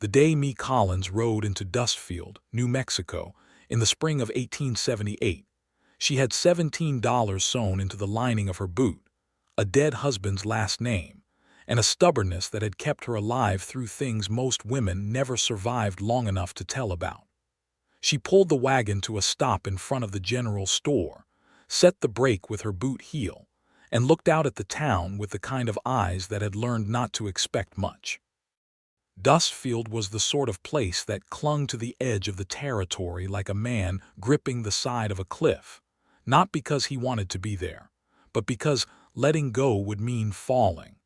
The day Mae Collins rode into Dustfield, New Mexico, in the spring of 1878, she had $17 sewn into the lining of her boot, a dead husband's last name, and a stubbornness that had kept her alive through things most women never survived long enough to tell about. She pulled the wagon to a stop in front of the general store, set the brake with her boot heel, and looked out at the town with the kind of eyes that had learned not to expect much. Dustfield was the sort of place that clung to the edge of the territory like a man gripping the side of a cliff, not because he wanted to be there, but because letting go would mean falling.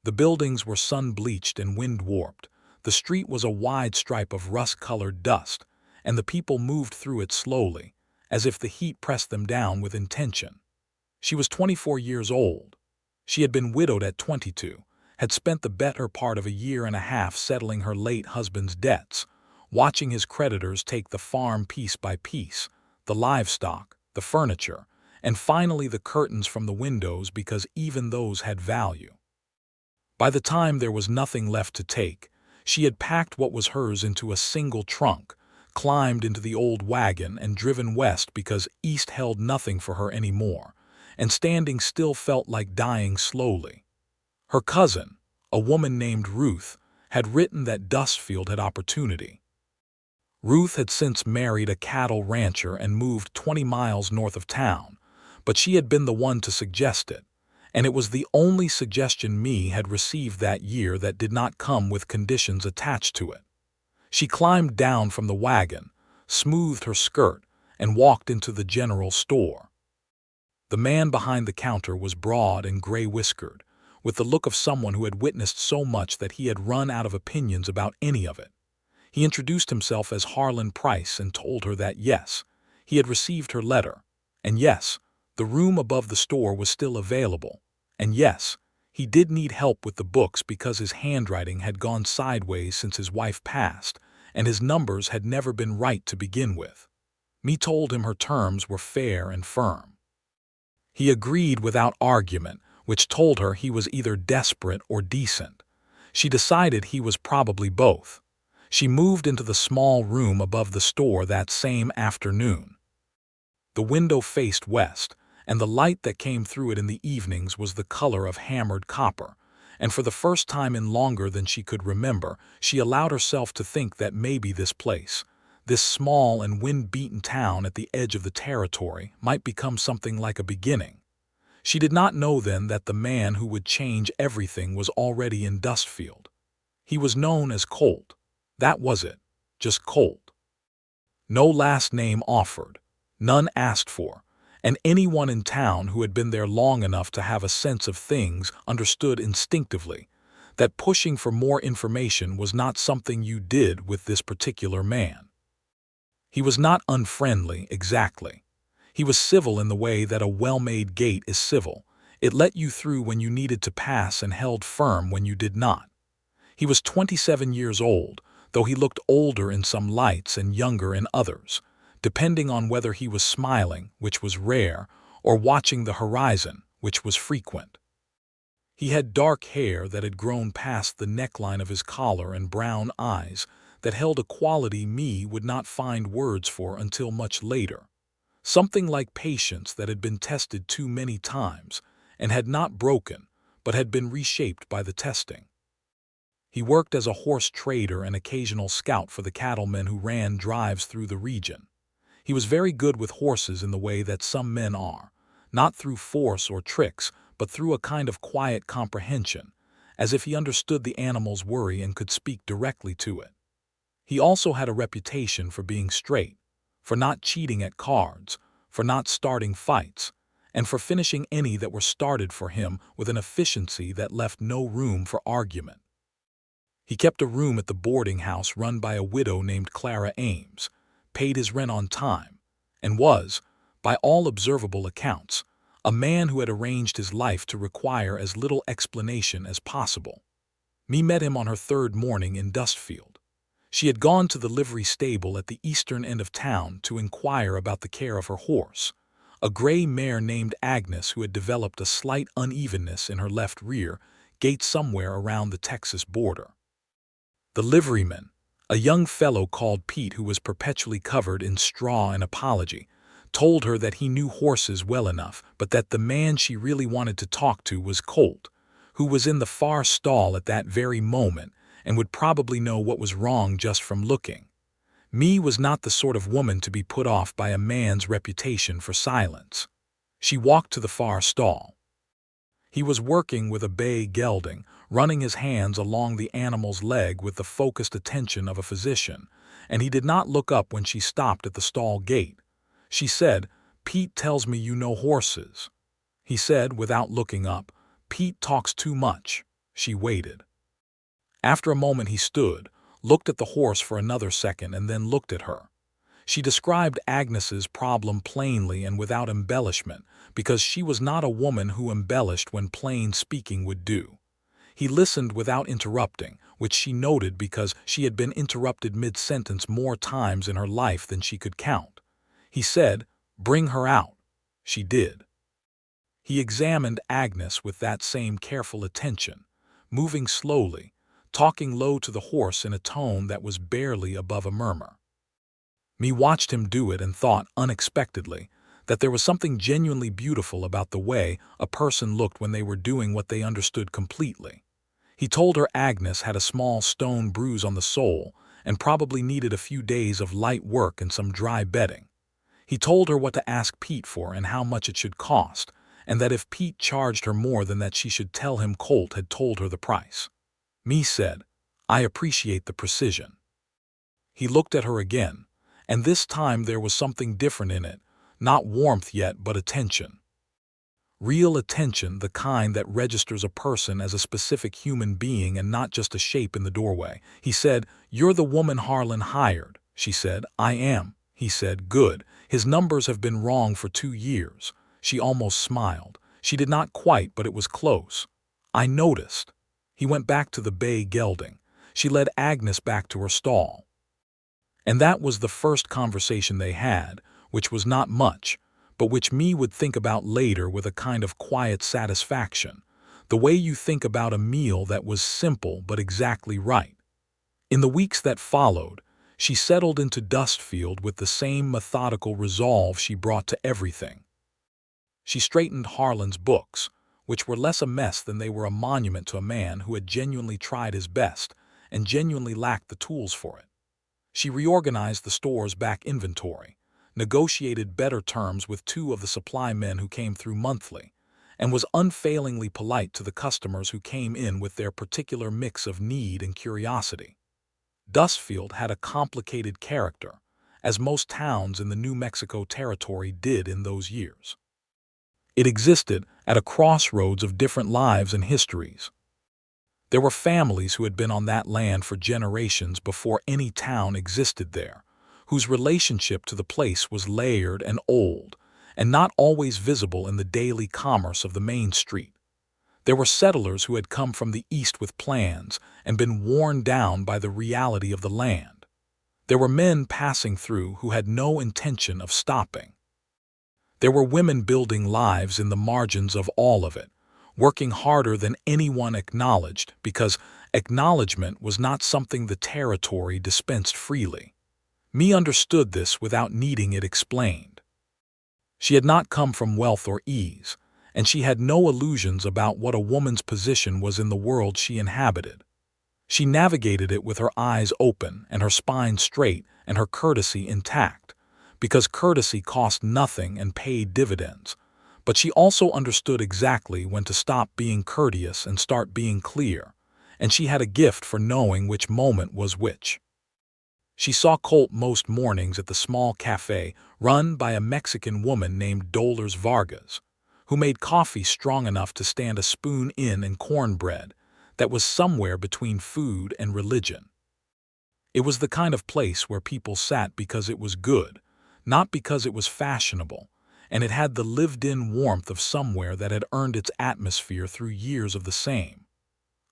The buildings were sun-bleached and wind-warped, the street was a wide stripe of rust-colored dust, and the people moved through it slowly, as if the heat pressed them down with intention. She was 24 years old. She had been widowed at 22, had spent the better part of a year and a half settling her late husband's debts, watching his creditors take the farm piece by piece, the livestock, the furniture, and finally the curtains from the windows because even those had value. By the time there was nothing left to take, she had packed what was hers into a single trunk, climbed into the old wagon and driven west because east held nothing for her anymore, and standing still felt like dying slowly. Her cousin, a woman named Ruth, had written that Dustfield had opportunity. Ruth had since married a cattle rancher and moved 20 miles north of town, but she had been the one to suggest it, and it was the only suggestion Mae had received that year that did not come with conditions attached to it. She climbed down from the wagon, smoothed her skirt, and walked into the general store. The man behind the counter was broad and gray-whiskered, with the look of someone who had witnessed so much that he had run out of opinions about any of it. He introduced himself as Harlan Price and told her that yes, he had received her letter, and yes, the room above the store was still available, and yes, he did need help with the books because his handwriting had gone sideways since his wife passed, and his numbers had never been right to begin with. Mae told him her terms were fair and firm. He agreed without argument, which told her he was either desperate or decent. She decided he was probably both. She moved into the small room above the store that same afternoon. The window faced west, and the light that came through it in the evenings was the color of hammered copper, and for the first time in longer than she could remember, she allowed herself to think that maybe this place, this small and wind-beaten town at the edge of the territory, might become something like a beginning. She did not know then that the man who would change everything was already in Dustfield. He was known as Colt. That was it, just Colt. No last name offered, none asked for, and anyone in town who had been there long enough to have a sense of things understood instinctively that pushing for more information was not something you did with this particular man. He was not unfriendly, exactly. He was civil in the way that a well-made gate is civil. It let you through when you needed to pass and held firm when you did not. He was 27 years old, though he looked older in some lights and younger in others, depending on whether he was smiling, which was rare, or watching the horizon, which was frequent. He had dark hair that had grown past the neckline of his collar and brown eyes that held a quality Mae would not find words for until much later. Something like patience that had been tested too many times and had not broken, but had been reshaped by the testing. He worked as a horse trader and occasional scout for the cattlemen who ran drives through the region. He was very good with horses in the way that some men are, not through force or tricks, but through a kind of quiet comprehension, as if he understood the animal's worry and could speak directly to it. He also had a reputation for being straight, for not cheating at cards, for not starting fights, and for finishing any that were started for him with an efficiency that left no room for argument. He kept a room at the boarding house run by a widow named Clara Ames, paid his rent on time, and was, by all observable accounts, a man who had arranged his life to require as little explanation as possible. Mae met him on her third morning in Dustfield. She had gone to the livery stable at the eastern end of town to inquire about the care of her horse, a gray mare named Agnes who had developed a slight unevenness in her left rear gate somewhere around the Texas border. The liveryman, a young fellow called Pete who was perpetually covered in straw and apology, told her that he knew horses well enough, but that the man she really wanted to talk to was Colt, who was in the far stall at that very moment and would probably know what was wrong just from looking. Mae was not the sort of woman to be put off by a man's reputation for silence. She walked to the far stall. He was working with a bay gelding, running his hands along the animal's leg with the focused attention of a physician, and he did not look up when she stopped at the stall gate. She said, "Pete tells me you know horses." He said, without looking up, "Pete talks too much." She waited. After a moment he stood, looked at the horse for another second, and then looked at her. She described Agnes's problem plainly and without embellishment, because she was not a woman who embellished when plain speaking would do. He listened without interrupting, which she noted because she had been interrupted mid-sentence more times in her life than she could count. He said, "Bring her out." She did. He examined Agnes with that same careful attention, moving slowly, talking low to the horse in a tone that was barely above a murmur. Mae watched him do it and thought, unexpectedly, that there was something genuinely beautiful about the way a person looked when they were doing what they understood completely. He told her Agnes had a small stone bruise on the sole and probably needed a few days of light work and some dry bedding. He told her what to ask Pete for and how much it should cost, and that if Pete charged her more than that she should tell him Colt had told her the price. Mae said, "I appreciate the precision." He looked at her again, and this time there was something different in it, not warmth yet but attention. Real attention, the kind that registers a person as a specific human being and not just a shape in the doorway. He said, "You're the woman Harlan hired." She said, "I am." He said, "Good. His numbers have been wrong for 2 years." She almost smiled. She did not quite, but it was close. "I noticed." He went back to the bay gelding. She led Agnes back to her stall. And that was the first conversation they had, which was not much, but which Mae would think about later with a kind of quiet satisfaction, the way you think about a meal that was simple but exactly right. In the weeks that followed, she settled into Dustfield with the same methodical resolve she brought to everything. She straightened Harlan's books, which were less a mess than they were a monument to a man who had genuinely tried his best and genuinely lacked the tools for it. She reorganized the store's back inventory, negotiated better terms with 2 of the supply men who came through monthly, and was unfailingly polite to the customers who came in with their particular mix of need and curiosity. Dustfield had a complicated character, as most towns in the New Mexico territory did in those years. It existed at a crossroads of different lives and histories. There were families who had been on that land for generations before any town existed there, whose relationship to the place was layered and old, and not always visible in the daily commerce of the main street. There were settlers who had come from the east with plans and been worn down by the reality of the land. There were men passing through who had no intention of stopping. There were women building lives in the margins of all of it, working harder than anyone acknowledged because acknowledgement was not something the territory dispensed freely. Mae understood this without needing it explained. She had not come from wealth or ease, and she had no illusions about what a woman's position was in the world she inhabited. She navigated it with her eyes open and her spine straight and her courtesy intact, because courtesy cost nothing and paid dividends. But she also understood exactly when to stop being courteous and start being clear, and she had a gift for knowing which moment was which. She saw Colt most mornings at the small cafe run by a Mexican woman named Dolores Vargas, who made coffee strong enough to stand a spoon in and cornbread that was somewhere between food and religion. It was the kind of place where people sat because it was good, not because it was fashionable, and it had the lived-in warmth of somewhere that had earned its atmosphere through years of the same.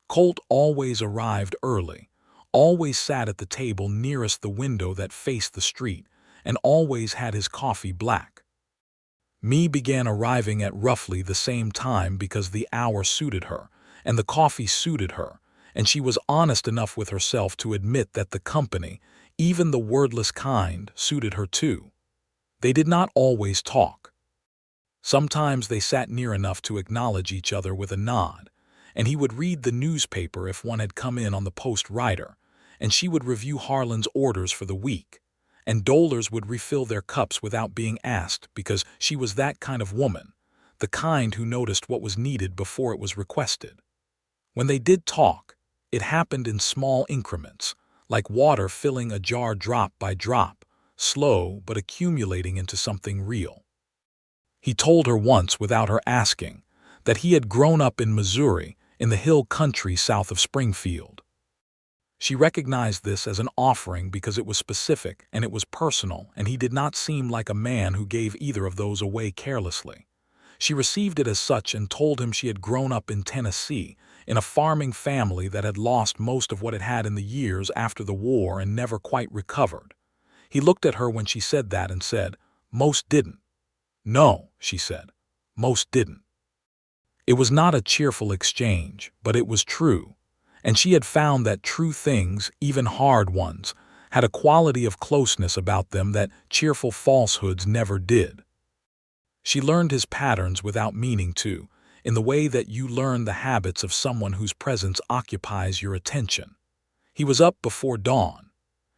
Colt always arrived early, always sat at the table nearest the window that faced the street, and always had his coffee black. Mae began arriving at roughly the same time because the hour suited her, and the coffee suited her, and she was honest enough with herself to admit that the company, even the wordless kind, suited her too. They did not always talk. Sometimes they sat near enough to acknowledge each other with a nod, and he would read the newspaper if one had come in on the post-rider, and she would review Harlan's orders for the week, and dolers would refill their cups without being asked because she was that kind of woman, the kind who noticed what was needed before it was requested. When they did talk, it happened in small increments, like water filling a jar drop by drop, slow but accumulating into something real. He told her once, without her asking, that he had grown up in Missouri, in the hill country south of Springfield. She recognized this as an offering because it was specific and it was personal, and he did not seem like a man who gave either of those away carelessly. She received it as such and told him she had grown up in Tennessee, in a farming family that had lost most of what it had in the years after the war and never quite recovered. He looked at her when she said that and said, "Most didn't." "No," she said, "most didn't." It was not a cheerful exchange, but it was true, and she had found that true things, even hard ones, had a quality of closeness about them that cheerful falsehoods never did. She learned his patterns without meaning to, in the way that you learn the habits of someone whose presence occupies your attention. He was up before dawn.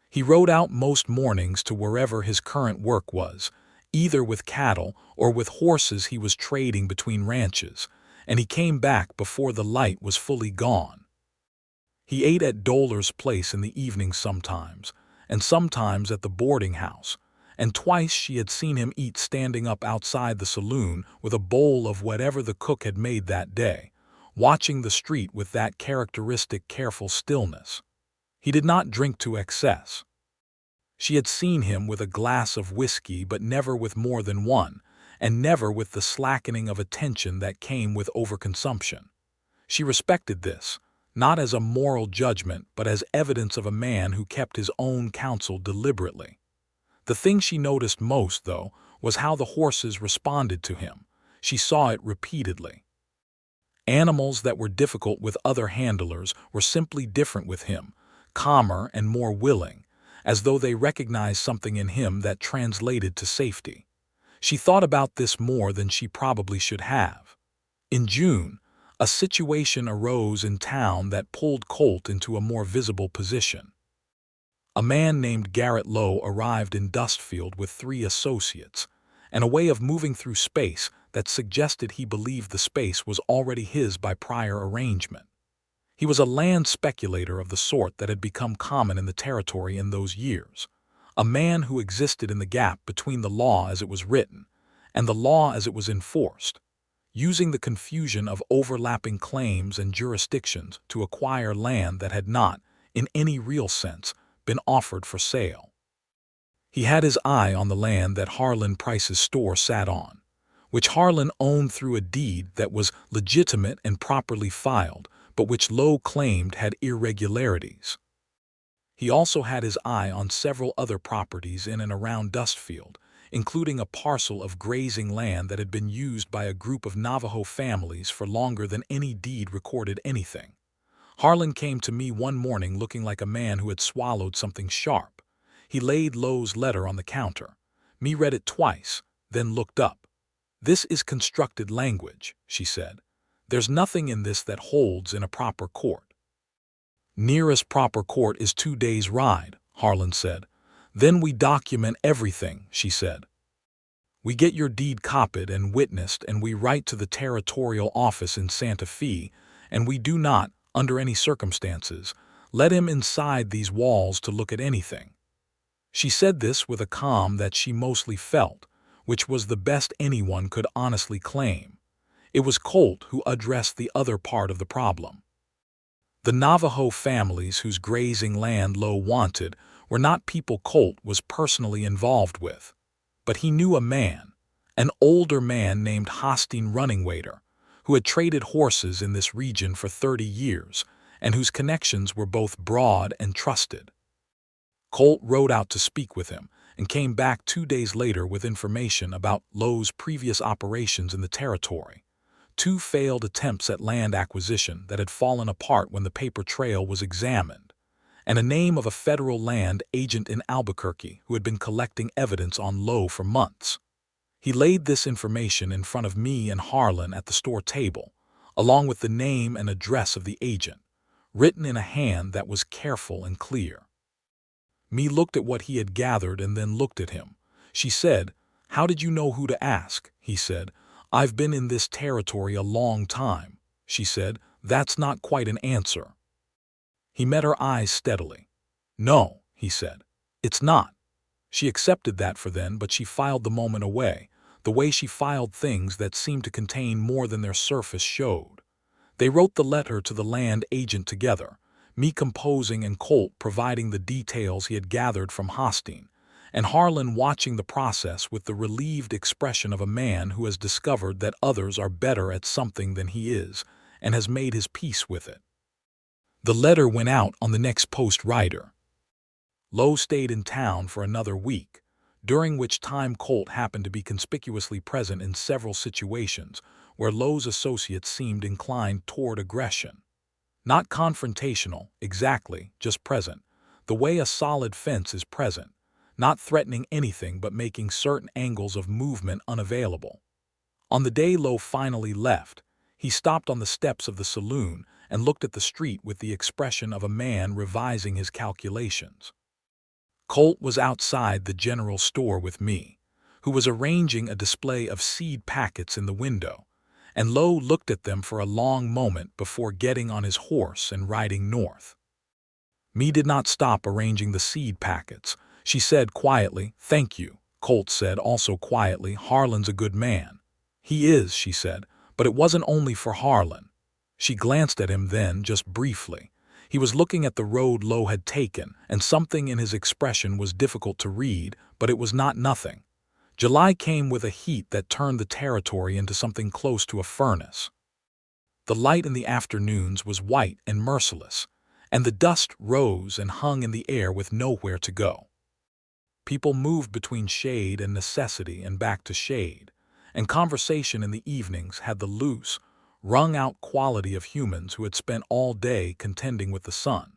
He rode out most mornings to wherever his current work was, either with cattle or with horses he was trading between ranches, and he came back before the light was fully gone. He ate at Dolar's place in the evening sometimes, and sometimes at the boarding house, and twice she had seen him eat standing up outside the saloon with a bowl of whatever the cook had made that day, watching the street with that characteristic careful stillness. He did not drink to excess. She had seen him with a glass of whiskey, but never with more than one, and never with the slackening of attention that came with overconsumption. She respected this, not as a moral judgment, but as evidence of a man who kept his own counsel deliberately. The thing she noticed most, though, was how the horses responded to him. She saw it repeatedly. Animals that were difficult with other handlers were simply different with him, calmer and more willing, as though they recognized something in him that translated to safety. She thought about this more than she probably should have. In June, a situation arose in town that pulled Colt into a more visible position. A man named Garrett Lowe arrived in Dustfield with 3 associates, and a way of moving through space that suggested he believed the space was already his by prior arrangement. He was a land speculator of the sort that had become common in the territory in those years, a man who existed in the gap between the law as it was written and the law as it was enforced, using the confusion of overlapping claims and jurisdictions to acquire land that had not, in any real sense, been offered for sale. He had his eye on the land that Harlan Price's store sat on, which Harlan owned through a deed that was legitimate and properly filed, but which Lowe claimed had irregularities. He also had his eye on several other properties in and around Dustfield, including a parcel of grazing land that had been used by a group of Navajo families for longer than any deed recorded anything. Harlan came to me one morning looking like a man who had swallowed something sharp. He laid Lowe's letter on the counter. Me read it twice, then looked up. "This is constructed language," she said. "There's nothing in this that holds in a proper court." "Nearest proper court is 2 days' ride," Harlan said. "Then we document everything," she said. "We get your deed copied and witnessed, and we write to the territorial office in Santa Fe, and we do not, under any circumstances, let him inside these walls to look at anything." She said this with a calm that she mostly felt, which was the best anyone could honestly claim. It was Colt who addressed the other part of the problem. The Navajo families whose grazing land Lowe wanted were not people Colt was personally involved with, but he knew a man, an older man named Hostine Runningwaiter, who had traded horses in this region for 30 years and whose connections were both broad and trusted. Colt rode out to speak with him and came back 2 days later with information about Lowe's previous operations in the territory, 2 failed attempts at land acquisition that had fallen apart when the paper trail was examined, and a name of a federal land agent in Albuquerque who had been collecting evidence on Lowe for months. He laid this information in front of me and Harlan at the store table, along with the name and address of the agent, written in a hand that was careful and clear. Me looked at what he had gathered and then looked at him. She said, "How did you know who to ask?" He said, "I've been in this territory a long time." She said, "That's not quite an answer." He met her eyes steadily. "No," he said, "it's not." She accepted that for then, but she filed the moment away, the way she filed things that seemed to contain more than their surface showed. They wrote the letter to the land agent together, me composing and Colt providing the details he had gathered from Hosteen, and Harlan watching the process with the relieved expression of a man who has discovered that others are better at something than he is and has made his peace with it. The letter went out on the next post rider. Lowe stayed in town for another week, during which time Colt happened to be conspicuously present in several situations where Lowe's associates seemed inclined toward aggression. Not confrontational, exactly, just present, the way a solid fence is present, not threatening anything but making certain angles of movement unavailable. On the day Lowe finally left, he stopped on the steps of the saloon and looked at the street with the expression of a man revising his calculations. Colt was outside the general store with me, who was arranging a display of seed packets in the window, and Lowe looked at them for a long moment before getting on his horse and riding north. Me did not stop arranging the seed packets. She said quietly, "Thank you." Colt said also quietly, "Harlan's a good man." "He is," she said, "but it wasn't only for Harlan." She glanced at him then, just briefly. He was looking at the road Lowe had taken, and something in his expression was difficult to read, but it was not nothing. July came with a heat that turned the territory into something close to a furnace. The light in the afternoons was white and merciless, and the dust rose and hung in the air with nowhere to go. People moved between shade and necessity and back to shade, and conversation in the evenings had the loose, wrung-out quality of humans who had spent all day contending with the sun.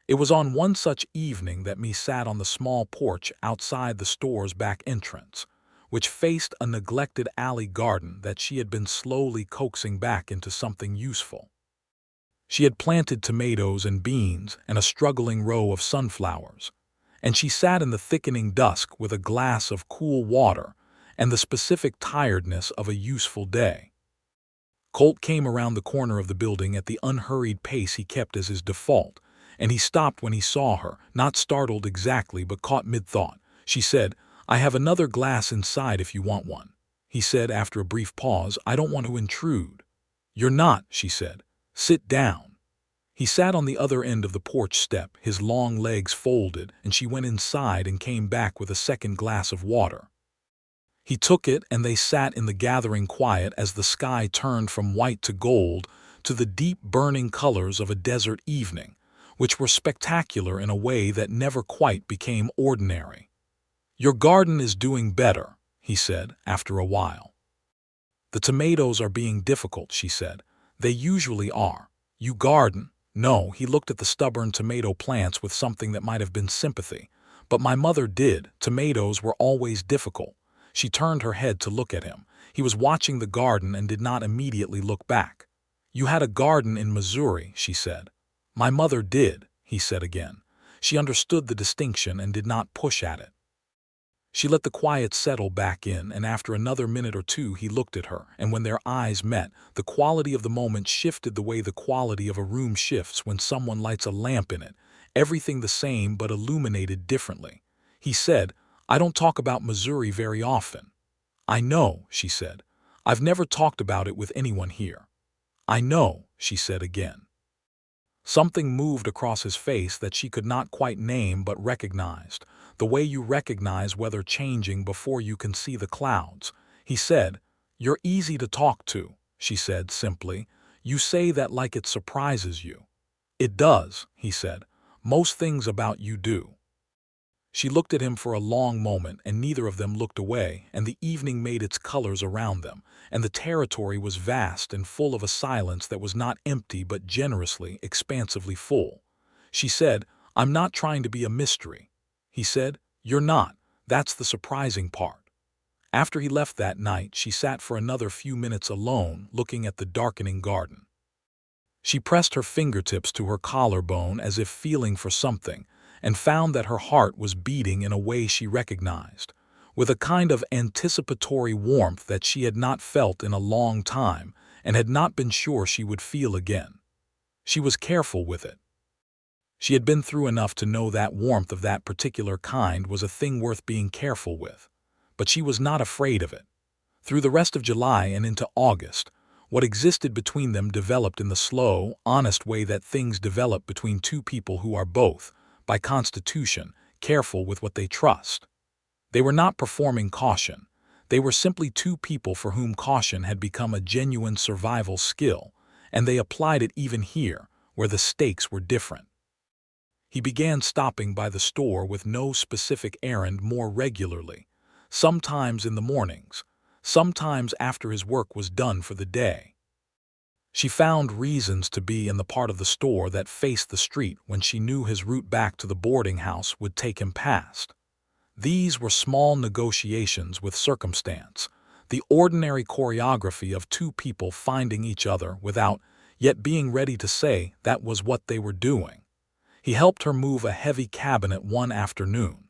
It was on one such evening that me sat on the small porch outside the store's back entrance, which faced a neglected alley garden that she had been slowly coaxing back into something useful. She had planted tomatoes and beans and a struggling row of sunflowers, and she sat in the thickening dusk with a glass of cool water and the specific tiredness of a useful day. Colt came around the corner of the building at the unhurried pace he kept as his default, and he stopped when he saw her, not startled exactly but caught mid-thought. She said, "I have another glass inside if you want one." He said after a brief pause, "I don't want to intrude." "You're not," she said. "Sit down." He sat on the other end of the porch step, his long legs folded, and she went inside and came back with a second glass of water. He took it, and they sat in the gathering quiet as the sky turned from white to gold to the deep burning colors of a desert evening, which were spectacular in a way that never quite became ordinary. "Your garden is doing better," he said after a while. "The tomatoes are being difficult," she said. "They usually are. You garden?" "No," he looked at the stubborn tomato plants with something that might have been sympathy. "But my mother did. Tomatoes were always difficult." She turned her head to look at him. He was watching the garden and did not immediately look back. "You had a garden in Missouri," she said. "My mother did," he said again. She understood the distinction and did not push at it. She let the quiet settle back in, and after another minute or two he looked at her, and when their eyes met, the quality of the moment shifted the way the quality of a room shifts when someone lights a lamp in it, everything the same but illuminated differently. He said, "I don't talk about Missouri very often." "I know," she said. "I've never talked about it with anyone here." "I know," she said again. Something moved across his face that she could not quite name but recognized, the way you recognize weather changing before you can see the clouds. He said, "You're easy to talk to," she said simply. "You say that like it surprises you." "It does," he said. "Most things about you do." She looked at him for a long moment, and neither of them looked away, and the evening made its colors around them, and the territory was vast and full of a silence that was not empty but generously, expansively full. She said, "I'm not trying to be a mystery." He said, "You're not. That's the surprising part." After he left that night, she sat for another few minutes alone, looking at the darkening garden. She pressed her fingertips to her collarbone as if feeling for something, and found that her heart was beating in a way she recognized, with a kind of anticipatory warmth that she had not felt in a long time and had not been sure she would feel again. She was careful with it. She had been through enough to know that warmth of that particular kind was a thing worth being careful with, but she was not afraid of it. Through the rest of July and into August, what existed between them developed in the slow, honest way that things develop between two people who are both, by constitution, careful with what they trust. They were not performing caution. They were simply two people for whom caution had become a genuine survival skill, and they applied it even here, where the stakes were different. He began stopping by the store with no specific errand more regularly, sometimes in the mornings, sometimes after his work was done for the day. She found reasons to be in the part of the store that faced the street when she knew his route back to the boarding house would take him past. These were small negotiations with circumstance, the ordinary choreography of two people finding each other without yet being ready to say that was what they were doing. He helped her move a heavy cabinet one afternoon.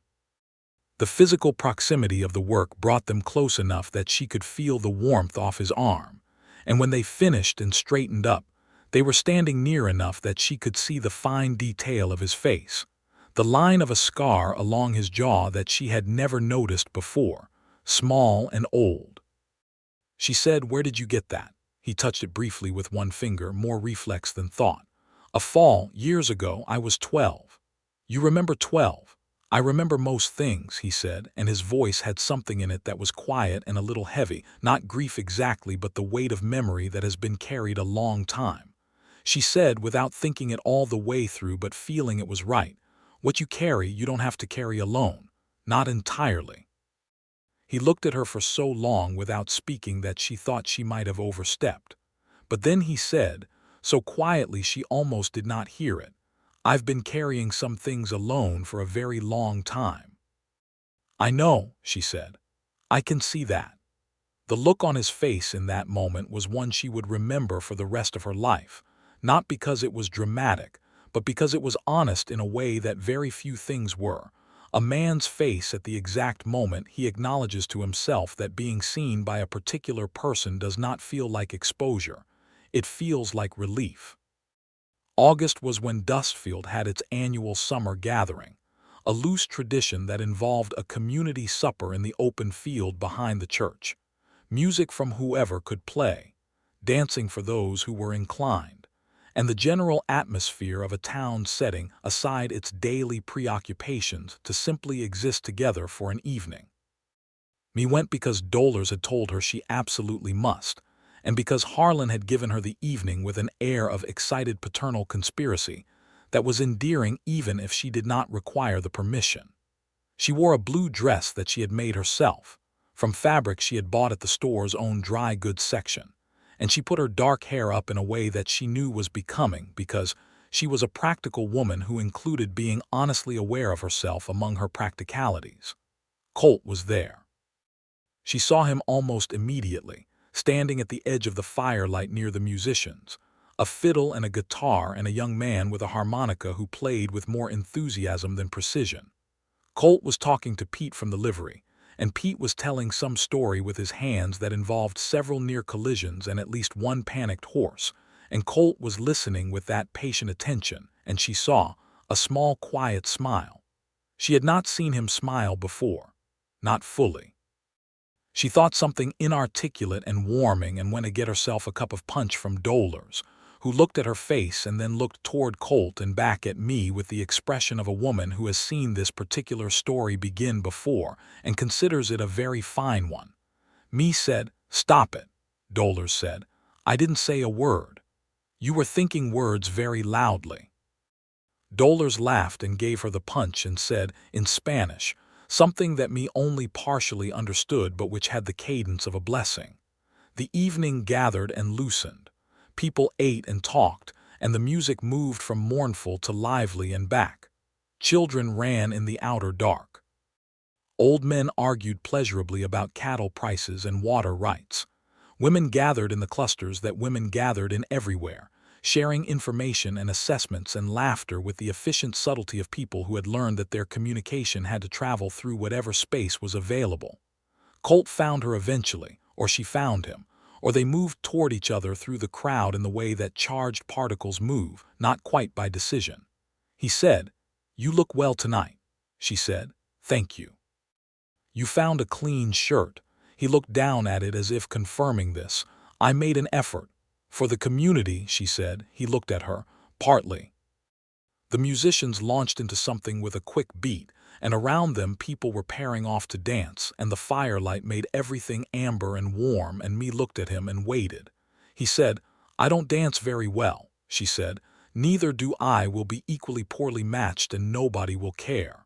The physical proximity of the work brought them close enough that she could feel the warmth off his arm, and when they finished and straightened up, they were standing near enough that she could see the fine detail of his face, the line of a scar along his jaw that she had never noticed before, small and old. She said, "Where did you get that?" He touched it briefly with one finger, more reflex than thought. "A fall, years ago. I was 12. "You remember 12? "I remember most things," he said, and his voice had something in it that was quiet and a little heavy, not grief exactly, but the weight of memory that has been carried a long time. She said, without thinking it all the way through but feeling it was right, "What you carry, you don't have to carry alone. Not entirely." He looked at her for so long without speaking that she thought she might have overstepped. But then he said, so quietly she almost did not hear it, "I've been carrying some things alone for a very long time." "I know," she said. "I can see that." The look on his face in that moment was one she would remember for the rest of her life, not because it was dramatic, but because it was honest in a way that very few things were. A man's face at the exact moment he acknowledges to himself that being seen by a particular person does not feel like exposure. It feels like relief. August was when Dustfield had its annual summer gathering, a loose tradition that involved a community supper in the open field behind the church, music from whoever could play, dancing for those who were inclined, and the general atmosphere of a town setting aside its daily preoccupations to simply exist together for an evening. Me went because Dolores had told her she absolutely must, and because Harlan had given her the evening with an air of excited paternal conspiracy that was endearing even if she did not require the permission. She wore a blue dress that she had made herself, from fabric she had bought at the store's own dry goods section, and she put her dark hair up in a way that she knew was becoming because she was a practical woman who included being honestly aware of herself among her practicalities. Colt was there. She saw him almost immediately, standing at the edge of the firelight near the musicians, a fiddle and a guitar and a young man with a harmonica who played with more enthusiasm than precision. Colt was talking to Pete from the livery, and Pete was telling some story with his hands that involved several near collisions and at least one panicked horse, and Colt was listening with that patient attention, and she saw a small quiet smile. She had not seen him smile before, not fully. She thought something inarticulate and warming and went to get herself a cup of punch from Dolores, who looked at her face and then looked toward Colt and back at me with the expression of a woman who has seen this particular story begin before and considers it a very fine one. Me said, "Stop it," Dolores said. "I didn't say a word. You were thinking words very loudly." Dolores laughed and gave her the punch and said, in Spanish, something that me only partially understood but which had the cadence of a blessing. The evening gathered and loosened. People ate and talked, and the music moved from mournful to lively and back. Children ran in the outer dark. Old men argued pleasurably about cattle prices and water rights. Women gathered in the clusters that women gathered in everywhere, sharing information and assessments and laughter with the efficient subtlety of people who had learned that their communication had to travel through whatever space was available. Colt found her eventually, or she found him, or they moved toward each other through the crowd in the way that charged particles move, not quite by decision. He said, "You look well tonight." She said, "Thank you." "You found a clean shirt." He looked down at it as if confirming this. "I made an effort." "For the community," she said. He looked at her. "Partly." The musicians launched into something with a quick beat, and around them people were pairing off to dance, and the firelight made everything amber and warm, and me looked at him and waited. He said, "I don't dance very well," she said. "Neither do I. Will be equally poorly matched and nobody will care."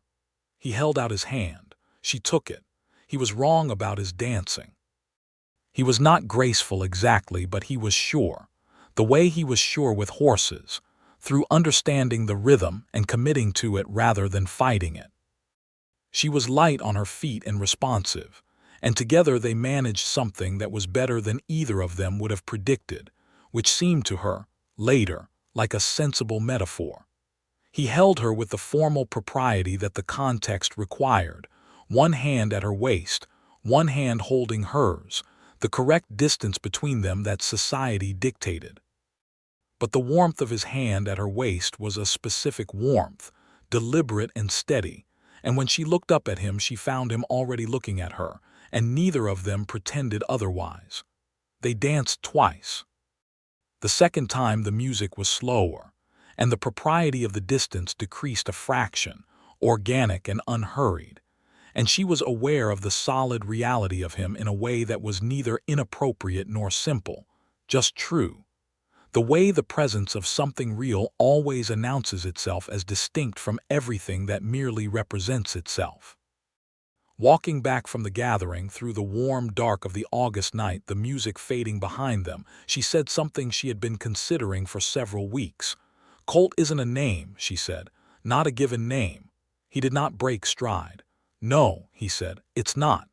He held out his hand. She took it. He was wrong about his dancing. He was not graceful exactly, but he was sure. The way he was sure with horses, through understanding the rhythm and committing to it rather than fighting it. She was light on her feet and responsive, and together they managed something that was better than either of them would have predicted, which seemed to her, later, like a sensible metaphor. He held her with the formal propriety that the context required, one hand at her waist, one hand holding hers, the correct distance between them that society dictated. But the warmth of his hand at her waist was a specific warmth, deliberate and steady, and when she looked up at him she found him already looking at her, and neither of them pretended otherwise. They danced twice. The second time the music was slower, and the propriety of the distance decreased a fraction, organic and unhurried, and she was aware of the solid reality of him in a way that was neither inappropriate nor simple, just true. The way the presence of something real always announces itself as distinct from everything that merely represents itself. Walking back from the gathering through the warm dark of the August night, the music fading behind them, she said something she had been considering for several weeks. "Colt isn't a name," she said, "not a given name." He did not break stride. "No," he said, "it's not.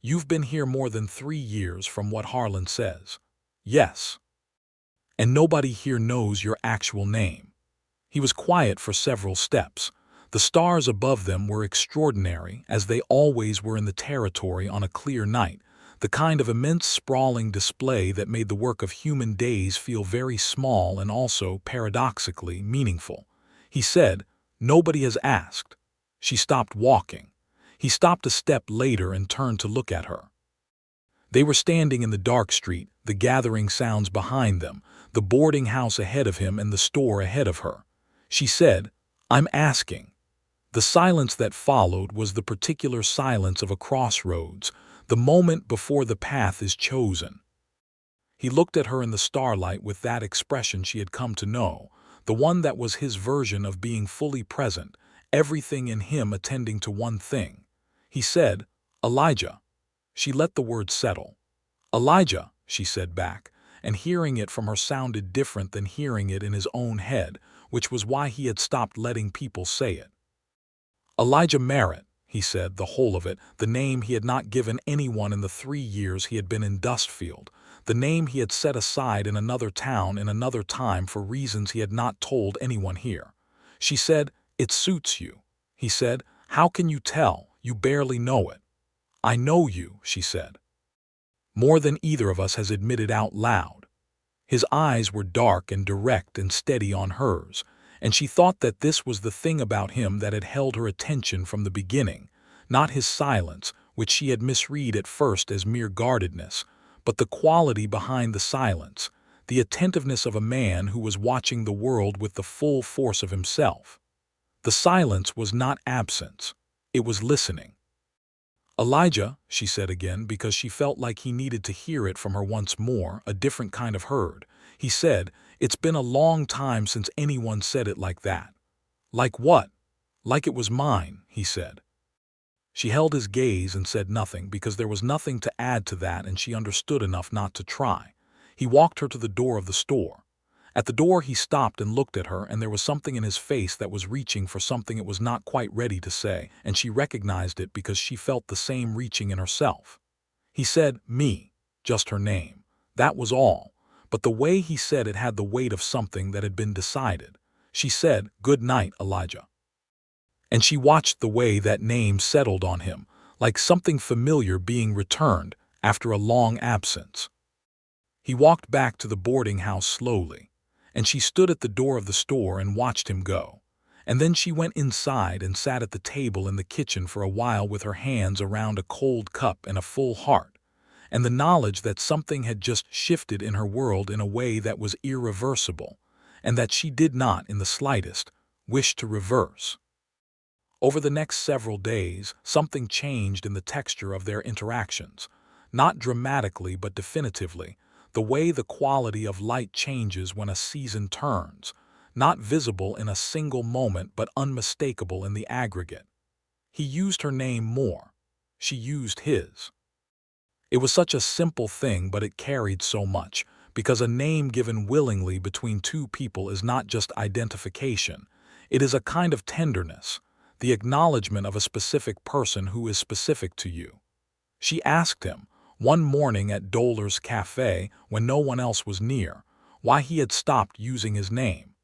You've been here more than 3 years from what Harlan says." "Yes." "And nobody here knows your actual name." He was quiet for several steps. The stars above them were extraordinary, as they always were in the territory on a clear night, the kind of immense sprawling display that made the work of human days feel very small and also, paradoxically, meaningful. He said, "Nobody has asked." She stopped walking. He stopped a step later and turned to look at her. They were standing in the dark street, the gathering sounds behind them, the boarding house ahead of him and the store ahead of her. She said, "I'm asking." The silence that followed was the particular silence of a crossroads, the moment before the path is chosen. He looked at her in the starlight with that expression she had come to know, the one that was his version of being fully present, everything in him attending to one thing. He said, "Elijah." She let the word settle. "Elijah," she said back, and hearing it from her sounded different than hearing it in his own head, which was why he had stopped letting people say it. "Elijah Merritt," he said, the whole of it, the name he had not given anyone in the 3 years he had been in Dustfield, the name he had set aside in another town in another time for reasons he had not told anyone here. She said, "It suits you." He said, "How can you tell? You barely know it." "I know you," she said. "More than either of us has admitted out loud." His eyes were dark and direct and steady on hers, and she thought that this was the thing about him that had held her attention from the beginning, not his silence, which she had misread at first as mere guardedness, but the quality behind the silence, the attentiveness of a man who was watching the world with the full force of himself. The silence was not absence, it was listening. "Elijah," she said again, because she felt like he needed to hear it from her once more, a different kind of heard. He said, "It's been a long time since anyone said it like that." Like what? Like it was mine, he said. She held his gaze and said nothing because there was nothing to add to that, and she understood enough not to try. He walked her to the door of the store. At the door he stopped and looked at her, and there was something in his face that was reaching for something it was not quite ready to say, and she recognized it because she felt the same reaching in herself. He said, "Me," just her name. That was all. But the way he said it had the weight of something that had been decided. She said, "Good night, Elijah." And she watched the way that name settled on him, like something familiar being returned after a long absence. He walked back to the boarding house slowly, and she stood at the door of the store and watched him go. And then she went inside and sat at the table in the kitchen for a while with her hands around a cold cup and a full heart, and the knowledge that something had just shifted in her world in a way that was irreversible, and that she did not, in the slightest, wish to reverse. Over the next several days, something changed in the texture of their interactions, not dramatically but definitively, the way the quality of light changes when a season turns, not visible in a single moment but unmistakable in the aggregate. He used her name more. She used his. It was such a simple thing, but it carried so much, because a name given willingly between two people is not just identification. It is a kind of tenderness, the acknowledgement of a specific person who is specific to you. She asked him, one morning at Dollar's Cafe when no one else was near, why he had stopped using his name.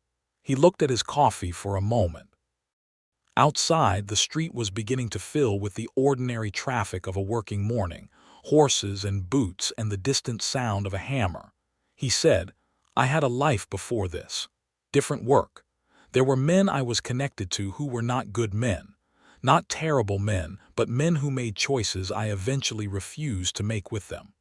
He looked at his coffee for a moment. Outside, the street was beginning to fill with the ordinary traffic of a working morning, horses and boots and the distant sound of a hammer. He said, "I had a life before this. Different work. There were men I was connected to who were not good men. Not terrible men, but men who made choices I eventually refused to make with them.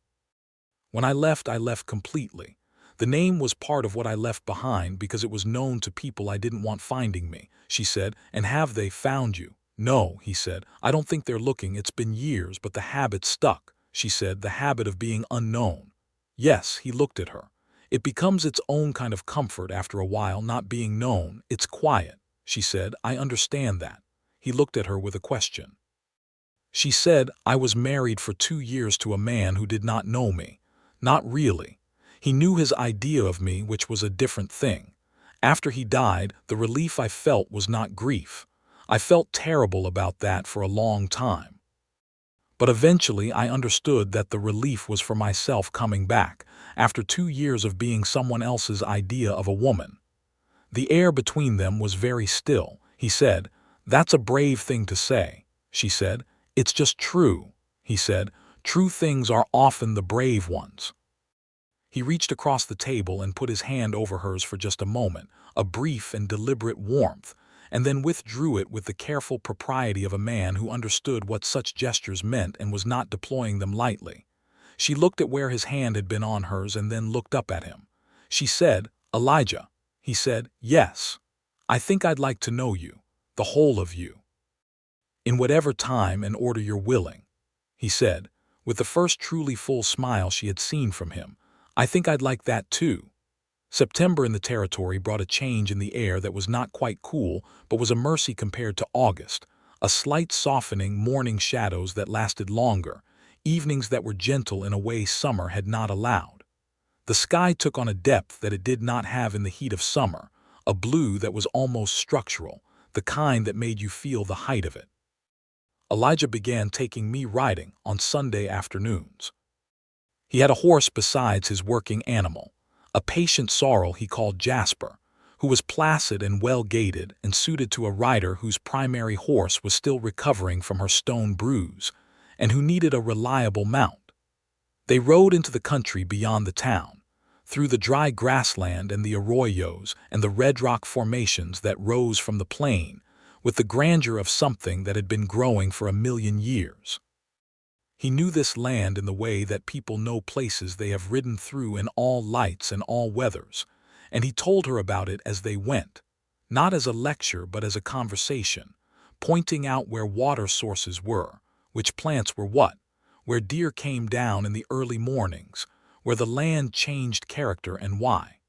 When I left completely. The name was part of what I left behind because it was known to people I didn't want finding me," she said. "And have they found you?" "No," he said. "I don't think they're looking. It's been years, but the habit stuck," she said, "the habit of being unknown." "Yes," he looked at her. "It becomes its own kind of comfort after a while not being known. It's quiet," she said. "I understand that." He looked at her with a question. She said, "I was married for 2 years to a man who did not know me. Not really. He knew his idea of me, which was a different thing. After he died, the relief I felt was not grief. I felt terrible about that for a long time. But eventually I understood that the relief was for myself coming back, after 2 years of being someone else's idea of a woman." The air between them was very still. He said, "That's a brave thing to say," she said. "It's just true," he said. "True things are often the brave ones." He reached across the table and put his hand over hers for just a moment, a brief and deliberate warmth, and then withdrew it with the careful propriety of a man who understood what such gestures meant and was not deploying them lightly. She looked at where his hand had been on hers and then looked up at him. She said, "Elijah." He said, "Yes. I think I'd like to know you, the whole of you. In whatever time and order you're willing," he said, with the first truly full smile she had seen from him. "I think I'd like that too." September in the territory brought a change in the air that was not quite cool, but was a mercy compared to August, a slight softening, morning shadows that lasted longer, evenings that were gentle in a way summer had not allowed. The sky took on a depth that it did not have in the heat of summer, a blue that was almost structural, the kind that made you feel the height of it. Elijah began taking me riding on Sunday afternoons. He had a horse besides his working animal, a patient sorrel he called Jasper, who was placid and well-gaited and suited to a rider whose primary horse was still recovering from her stone bruise, and who needed a reliable mount. They rode into the country beyond the town, through the dry grassland and the arroyos and the red rock formations that rose from the plain, with the grandeur of something that had been growing for 1,000,000 years. He knew this land in the way that people know places they have ridden through in all lights and all weathers, and he told her about it as they went, not as a lecture but as a conversation, pointing out where water sources were, which plants were what, where deer came down in the early mornings, where the land changed character and why.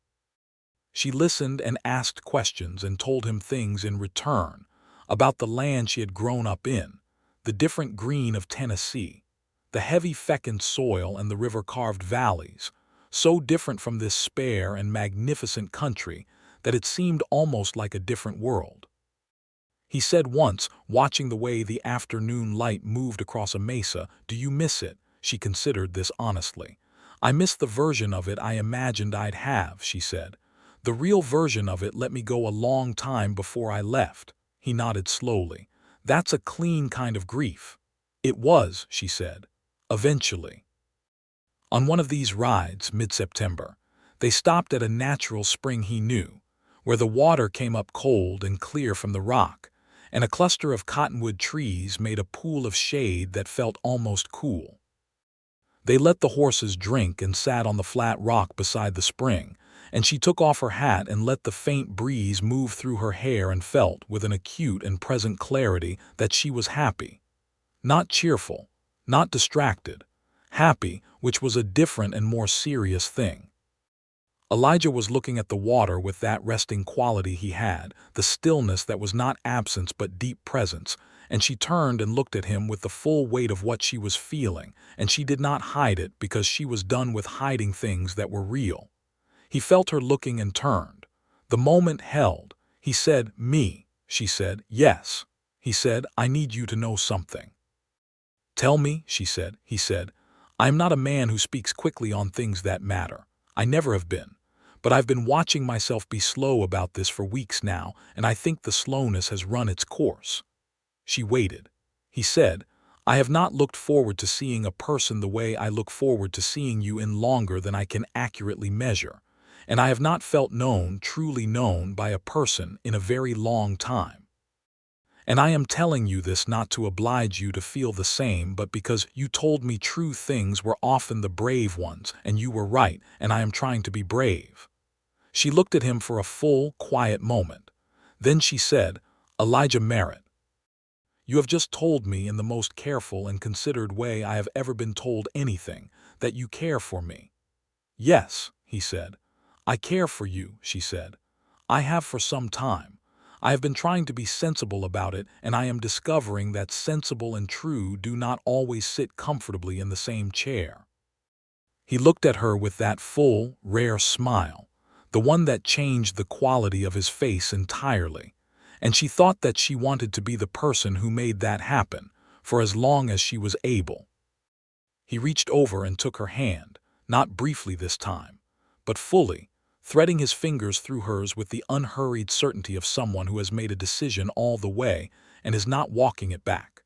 She listened and asked questions and told him things in return, about the land she had grown up in, the different green of Tennessee, the heavy fecund soil and the river-carved valleys, so different from this spare and magnificent country that it seemed almost like a different world. He said once, watching the way the afternoon light moved across a mesa, "Do you miss it?" She considered this honestly. "I miss the version of it I imagined I'd have," she said. "The real version of it let me go a long time before I left." He nodded slowly. "That's a clean kind of grief." "It was," she said. "Eventually." On one of these rides, mid-September, they stopped at a natural spring he knew, where the water came up cold and clear from the rock, and a cluster of cottonwood trees made a pool of shade that felt almost cool. They let the horses drink and sat on the flat rock beside the spring, and she took off her hat and let the faint breeze move through her hair and felt, with an acute and present clarity, that she was happy. Not cheerful, not distracted. Happy, which was a different and more serious thing. Elijah was looking at the water with that resting quality he had, the stillness that was not absence but deep presence, and she turned and looked at him with the full weight of what she was feeling, and she did not hide it because she was done with hiding things that were real. He felt her looking and turned. The moment held. He said, "Me." She said, "Yes." He said, "I need you to know something." "Tell me," she said. He said, "I am not a man who speaks quickly on things that matter. I never have been. But I've been watching myself be slow about this for weeks now, and I think the slowness has run its course." She waited. He said, "I have not looked forward to seeing a person the way I look forward to seeing you in longer than I can accurately measure, and I have not felt known, truly known, by a person in a very long time. And I am telling you this not to oblige you to feel the same, but because you told me true things were often the brave ones, and you were right, and I am trying to be brave." She looked at him for a full, quiet moment. Then she said, "Elijah Merritt, you have just told me in the most careful and considered way I have ever been told anything, that you care for me." "Yes," he said. "I care for you," she said. "I have for some time. I have been trying to be sensible about it, and I am discovering that sensible and true do not always sit comfortably in the same chair." He looked at her with that full, rare smile, the one that changed the quality of his face entirely, and she thought that she wanted to be the person who made that happen, for as long as she was able. He reached over and took her hand, not briefly this time, but fully, threading his fingers through hers with the unhurried certainty of someone who has made a decision all the way and is not walking it back.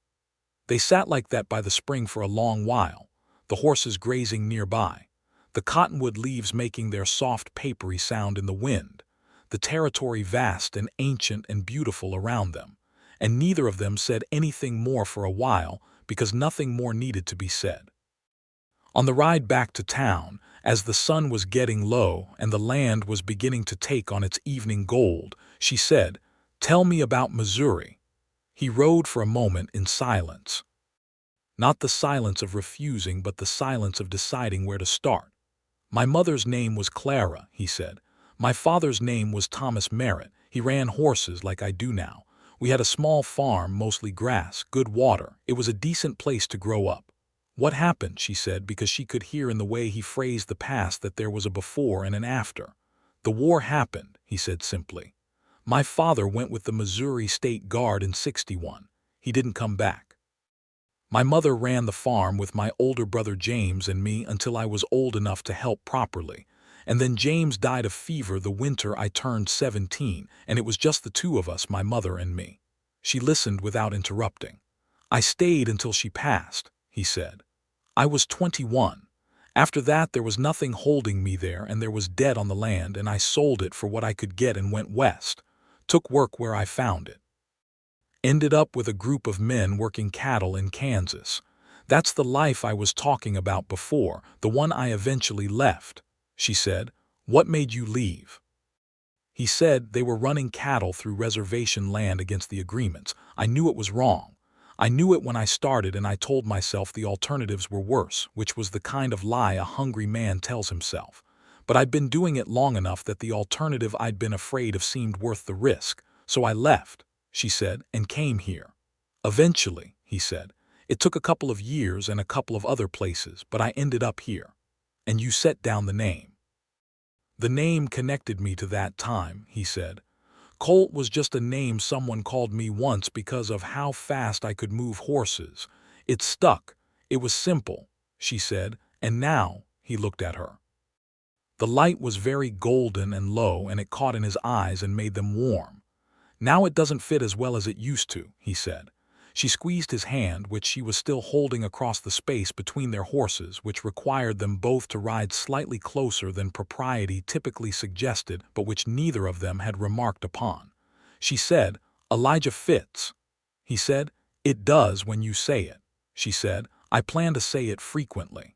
They sat like that by the spring for a long while, the horses grazing nearby, the cottonwood leaves making their soft papery sound in the wind, the territory vast and ancient and beautiful around them, and neither of them said anything more for a while because nothing more needed to be said. On the ride back to town, as the sun was getting low and the land was beginning to take on its evening gold, she said, "Tell me about Missouri." He rode for a moment in silence. Not the silence of refusing, but the silence of deciding where to start. "My mother's name was Clara," he said. "My father's name was Thomas Merritt. He ran horses like I do now. We had a small farm, mostly grass, good water. It was a decent place to grow up." "What happened?" she said, because she could hear in the way he phrased the past that there was a before and an after. "The war happened," he said simply. "My father went with the Missouri State Guard in '61. He didn't come back. My mother ran the farm with my older brother James and me until I was old enough to help properly, and then James died of fever the winter I turned 17, and it was just the two of us, my mother and me." She listened without interrupting. "I stayed until she passed," he said. "I was 21. After that there was nothing holding me there, and there was debt on the land, and I sold it for what I could get and went west. Took work where I found it. Ended up with a group of men working cattle in Kansas. That's the life I was talking about before, the one I eventually left." She said, "What made you leave?" He said, "They were running cattle through reservation land against the agreements. I knew it was wrong. I knew it when I started, and I told myself the alternatives were worse, which was the kind of lie a hungry man tells himself. But I'd been doing it long enough that the alternative I'd been afraid of seemed worth the risk, so I left, she said, and came here. Eventually, he said. It took a couple of years and a couple of other places, but I ended up here. And you set down the name. The name connected me to that time, he said. Colt was just a name someone called me once because of how fast I could move horses. It stuck. It was simple, she said, and now, he looked at her. The light was very golden and low, and it caught in his eyes and made them warm. Now it doesn't fit as well as it used to, he said. She squeezed his hand, which she was still holding across the space between their horses, which required them both to ride slightly closer than propriety typically suggested, but which neither of them had remarked upon. She said, "Elijah fits." He said, "It does when you say it." She said, "I plan to say it frequently."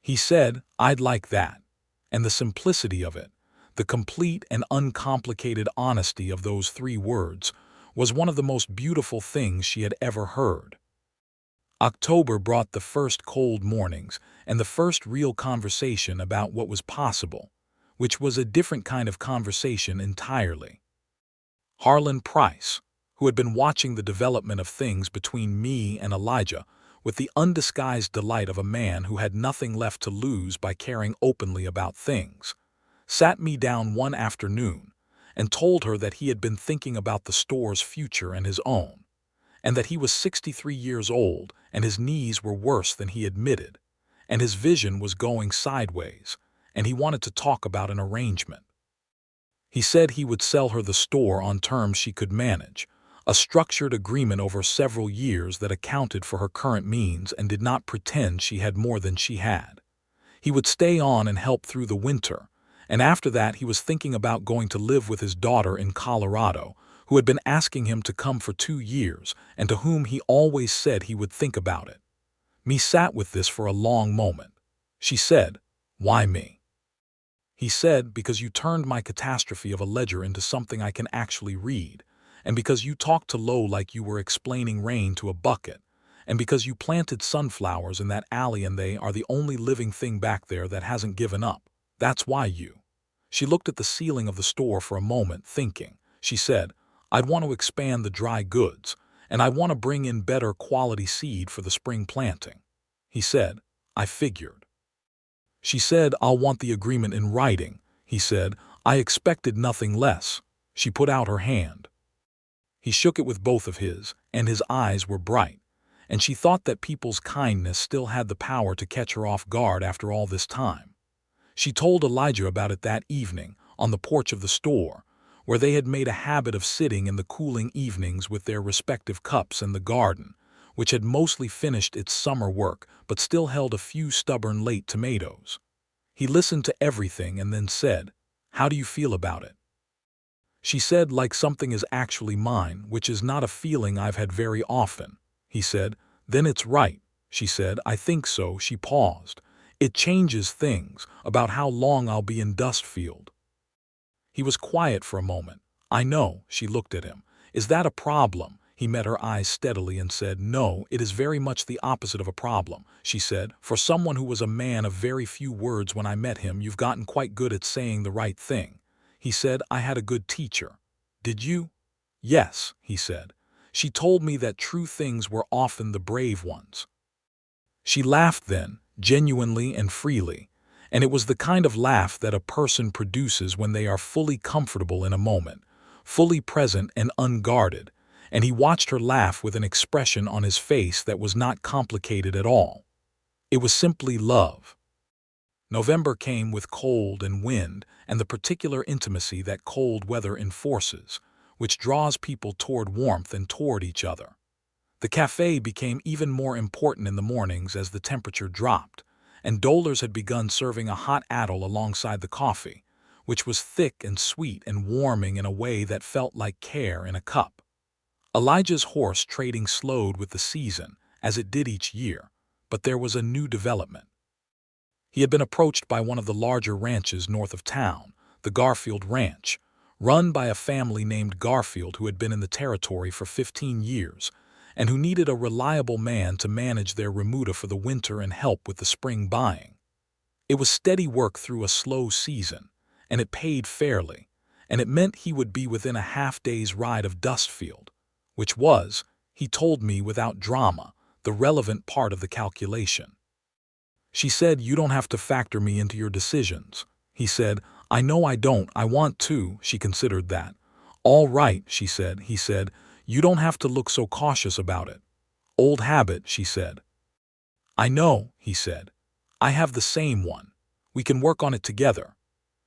He said, "I'd like that." And the simplicity of it, the complete and uncomplicated honesty of those 3 words, was one of the most beautiful things she had ever heard. October brought the first cold mornings and the first real conversation about what was possible, which was a different kind of conversation entirely. Harlan Price, who had been watching the development of things between me and Elijah with the undisguised delight of a man who had nothing left to lose by caring openly about things, sat me down one afternoon and told her that he had been thinking about the store's future and his own, and that he was 63 years old and his knees were worse than he admitted, and his vision was going sideways, and he wanted to talk about an arrangement. He said he would sell her the store on terms she could manage, a structured agreement over several years that accounted for her current means and did not pretend she had more than she had. He would stay on and help through the winter, and after that he was thinking about going to live with his daughter in Colorado, who had been asking him to come for 2 years and to whom he always said he would think about it. Me sat with this for a long moment. She said, "Why me?" He said, "Because you turned my catastrophe of a ledger into something I can actually read, and because you talked to Lo like you were explaining rain to a bucket, and because you planted sunflowers in that alley and they are the only living thing back there that hasn't given up. That's why you." She looked at the ceiling of the store for a moment, thinking. She said, "I'd want to expand the dry goods, and I want to bring in better quality seed for the spring planting." He said, "I figured." She said, "I'll want the agreement in writing." He said, "I expected nothing less." She put out her hand. He shook it with both of his, and his eyes were bright, and she thought that people's kindness still had the power to catch her off guard after all this time. She told Elijah about it that evening, on the porch of the store, where they had made a habit of sitting in the cooling evenings with their respective cups in the garden, which had mostly finished its summer work but still held a few stubborn late tomatoes. He listened to everything and then said, "How do you feel about it?" She said, "Like something is actually mine, which is not a feeling I've had very often." He said, "Then it's right." She said, "I think so." She paused. "It changes things, about how long I'll be in Dustfield." He was quiet for a moment. "I know." She looked at him. "Is that a problem?" He met her eyes steadily and said, "No, it is very much the opposite of a problem." She said, "For someone who was a man of very few words when I met him, you've gotten quite good at saying the right thing." He said, "I had a good teacher." "Did you?" "Yes," he said. "She told me that true things were often the brave ones." She laughed then, genuinely and freely, and it was the kind of laugh that a person produces when they are fully comfortable in a moment, fully present and unguarded, and he watched her laugh with an expression on his face that was not complicated at all. It was simply love. November came with cold and wind and the particular intimacy that cold weather enforces, which draws people toward warmth and toward each other. The cafe became even more important in the mornings as the temperature dropped, and Dollar's had begun serving a hot addle alongside the coffee, which was thick and sweet and warming in a way that felt like care in a cup. Elijah's horse trading slowed with the season, as it did each year, but there was a new development. He had been approached by one of the larger ranches north of town, the Garfield Ranch, run by a family named Garfield who had been in the territory for 15 years, and who needed a reliable man to manage their remuda for the winter and help with the spring buying. It was steady work through a slow season, and it paid fairly, and it meant he would be within a half-day's ride of Dustfield, which was, he told me without drama, the relevant part of the calculation. She said, "You don't have to factor me into your decisions." He said, "I know I don't, I want to." She considered that. "All right," she said. He said, "You don't have to look so cautious about it." "Old habit," she said. "I know," he said. "I have the same one. We can work on it together."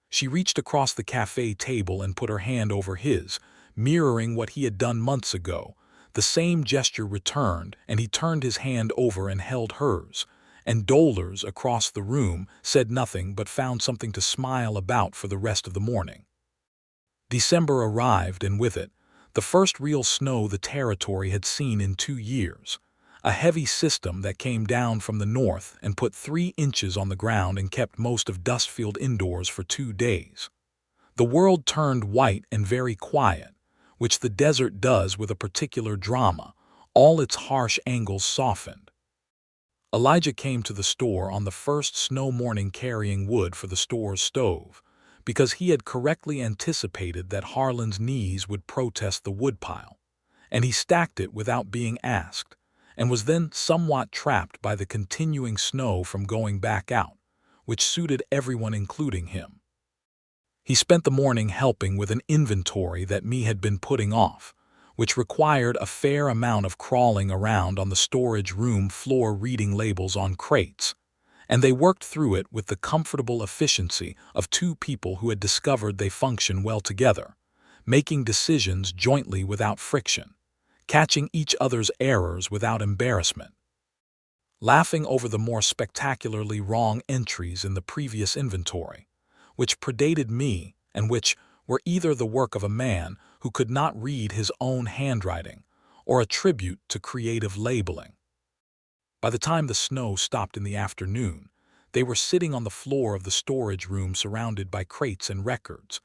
She reached across the cafe table and put her hand over his, mirroring what he had done months ago. The same gesture returned, and he turned his hand over and held hers, and Dolers across the room said nothing but found something to smile about for the rest of the morning. December arrived, and with it, the first real snow the territory had seen in 2 years. A heavy system that came down from the north and put 3 inches on the ground and kept most of Dustfield indoors for 2 days. The world turned white and very quiet, which the desert does with a particular drama, all its harsh angles softened. Elijah came to the store on the first snow morning carrying wood for the store's stove, because he had correctly anticipated that Harlan's knees would protest the woodpile, and he stacked it without being asked, and was then somewhat trapped by the continuing snow from going back out, which suited everyone including him. He spent the morning helping with an inventory that Mae had been putting off, which required a fair amount of crawling around on the storage room floor reading labels on crates, and they worked through it with the comfortable efficiency of 2 people who had discovered they function well together, making decisions jointly without friction, catching each other's errors without embarrassment, laughing over the more spectacularly wrong entries in the previous inventory, which predated me and which were either the work of a man who could not read his own handwriting or a tribute to creative labeling. By the time the snow stopped in the afternoon, they were sitting on the floor of the storage room surrounded by crates and records,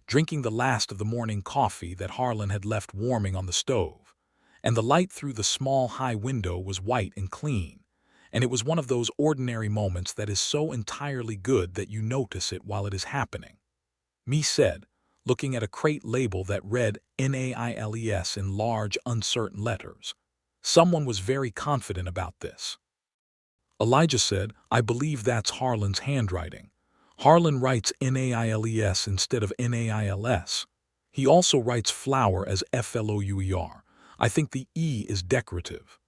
drinking the last of the morning coffee that Harlan had left warming on the stove, and the light through the small high window was white and clean, and it was one of those ordinary moments that is so entirely good that you notice it while it is happening. Mae said, looking at a crate label that read NAILES in large, uncertain letters. Someone was very confident about this. Elijah said, "I believe that's Harlan's handwriting. Harlan writes NAILES instead of NAILS. He also writes flower as FLOUER. I think the E is decorative."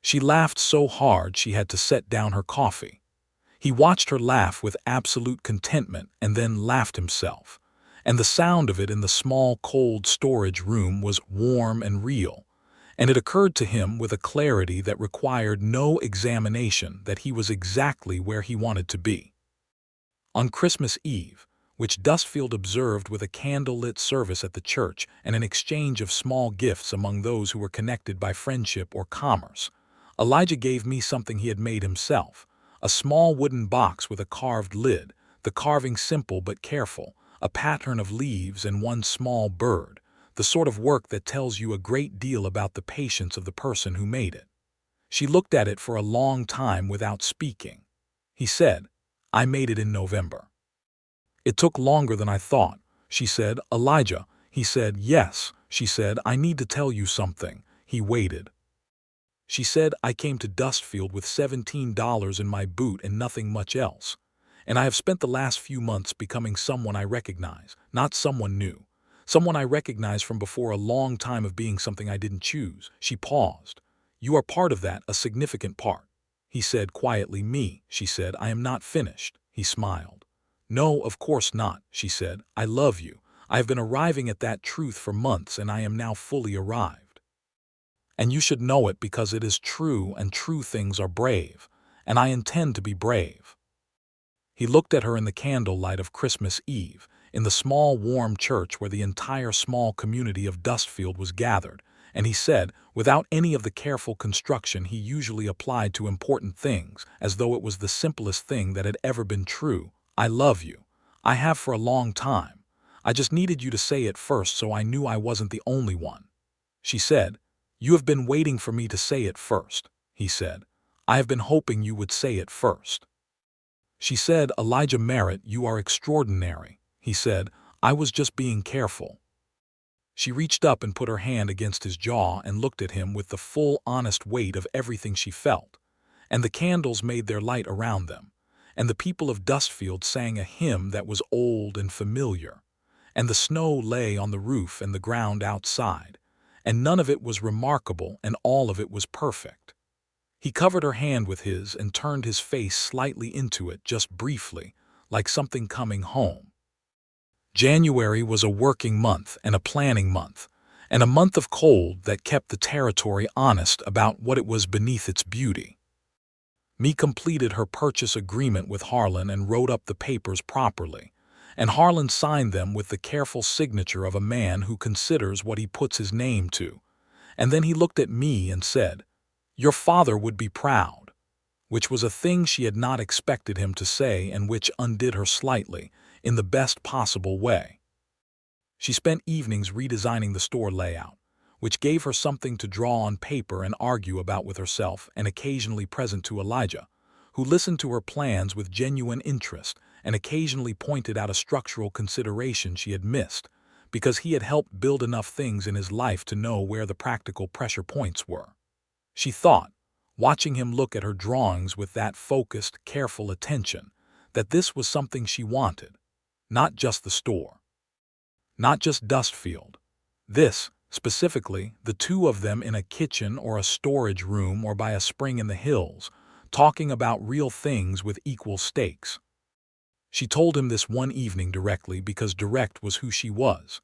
She laughed so hard she had to set down her coffee. He watched her laugh with absolute contentment and then laughed himself, and the sound of it in the small, cold storage room was warm and real, and it occurred to him with a clarity that required no examination that he was exactly where he wanted to be. On Christmas Eve, which Dustfield observed with a candle-lit service at the church and an exchange of small gifts among those who were connected by friendship or commerce, Elijah gave me something he had made himself, a small wooden box with a carved lid, the carving simple but careful, a pattern of leaves and one small bird, the sort of work that tells you a great deal about the patience of the person who made it. She looked at it for a long time without speaking. He said, "I made it in November." "It took longer than I thought," she said. "Elijah," he said. "Yes," she said. "I need to tell you something." He waited. She said, "I came to Dustfield with $17 in my boot and nothing much else. And I have spent the last few months becoming someone I recognize, not someone new. Someone I recognize from before a long time of being something I didn't choose." She paused. "You are part of that, a significant part." He said quietly. "Me," she said. "I am not finished." He smiled. "No, of course not," she said. "I love you. I have been arriving at that truth for months, and I am now fully arrived. And you should know it because it is true, and true things are brave, and I intend to be brave." He looked at her in the candlelight of Christmas Eve, in the small warm church where the entire small community of Dustfield was gathered, and he said, without any of the careful construction he usually applied to important things, as though it was the simplest thing that had ever been true, "I love you. I have for a long time. I just needed you to say it first so I knew I wasn't the only one." She said, "You have been waiting for me to say it first," he said. "I have been hoping you would say it first." She said, "Elijah Merritt, you are extraordinary." He said, "I was just being careful." She reached up and put her hand against his jaw and looked at him with the full, honest weight of everything she felt. And the candles made their light around them, and the people of Dustfield sang a hymn that was old and familiar, and the snow lay on the roof and the ground outside, and none of it was remarkable and all of it was perfect. He covered her hand with his and turned his face slightly into it just briefly, like something coming home. January was a working month and a planning month, and a month of cold that kept the territory honest about what it was beneath its beauty. Mae completed her purchase agreement with Harlan and wrote up the papers properly, and Harlan signed them with the careful signature of a man who considers what he puts his name to. And then he looked at Mae and said, "Your father would be proud," which was a thing she had not expected him to say and which undid her slightly, in the best possible way. She spent evenings redesigning the store layout, which gave her something to draw on paper and argue about with herself and occasionally present to Elijah, who listened to her plans with genuine interest and occasionally pointed out a structural consideration she had missed, because he had helped build enough things in his life to know where the practical pressure points were. She thought, watching him look at her drawings with that focused, careful attention, that this was something she wanted. Not just the store. Not just Dustfield. This, specifically, the two of them in a kitchen or a storage room or by a spring in the hills, talking about real things with equal stakes. She told him this one evening directly because direct was who she was.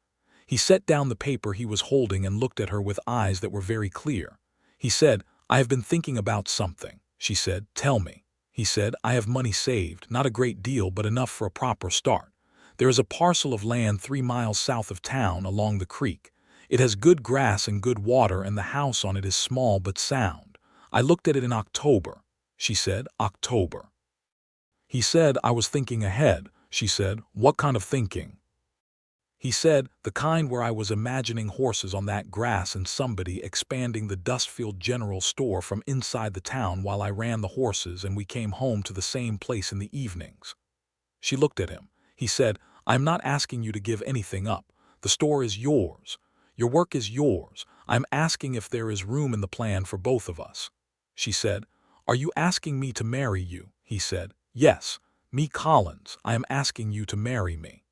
He set down the paper he was holding and looked at her with eyes that were very clear. He said, "I have been thinking about something." She said, "Tell me." He said, "I have money saved, not a great deal but enough for a proper start. There is a parcel of land 3 miles south of town along the creek. It has good grass and good water and the house on it is small but sound. I looked at it in October." She said, "October." He said, "I was thinking ahead." She said, "What kind of thinking?" He said, "The kind where I was imagining horses on that grass and somebody expanding the Dustfield General Store from inside the town while I ran the horses and we came home to the same place in the evenings." She looked at him. He said, "I am not asking you to give anything up. The store is yours. Your work is yours. I'm asking if there is room in the plan for both of us." She said, "Are you asking me to marry you?" He said, "Yes, Mae Collins, I am asking you to marry me.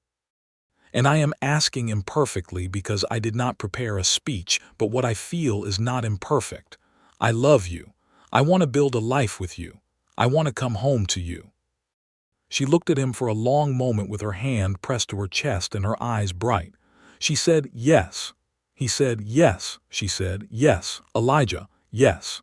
And I am asking imperfectly because I did not prepare a speech, but what I feel is not imperfect. I love you. I want to build a life with you. I want to come home to you." She looked at him for a long moment with her hand pressed to her chest and her eyes bright. She said, "Yes." He said, "Yes." She said, "Yes, Elijah, yes."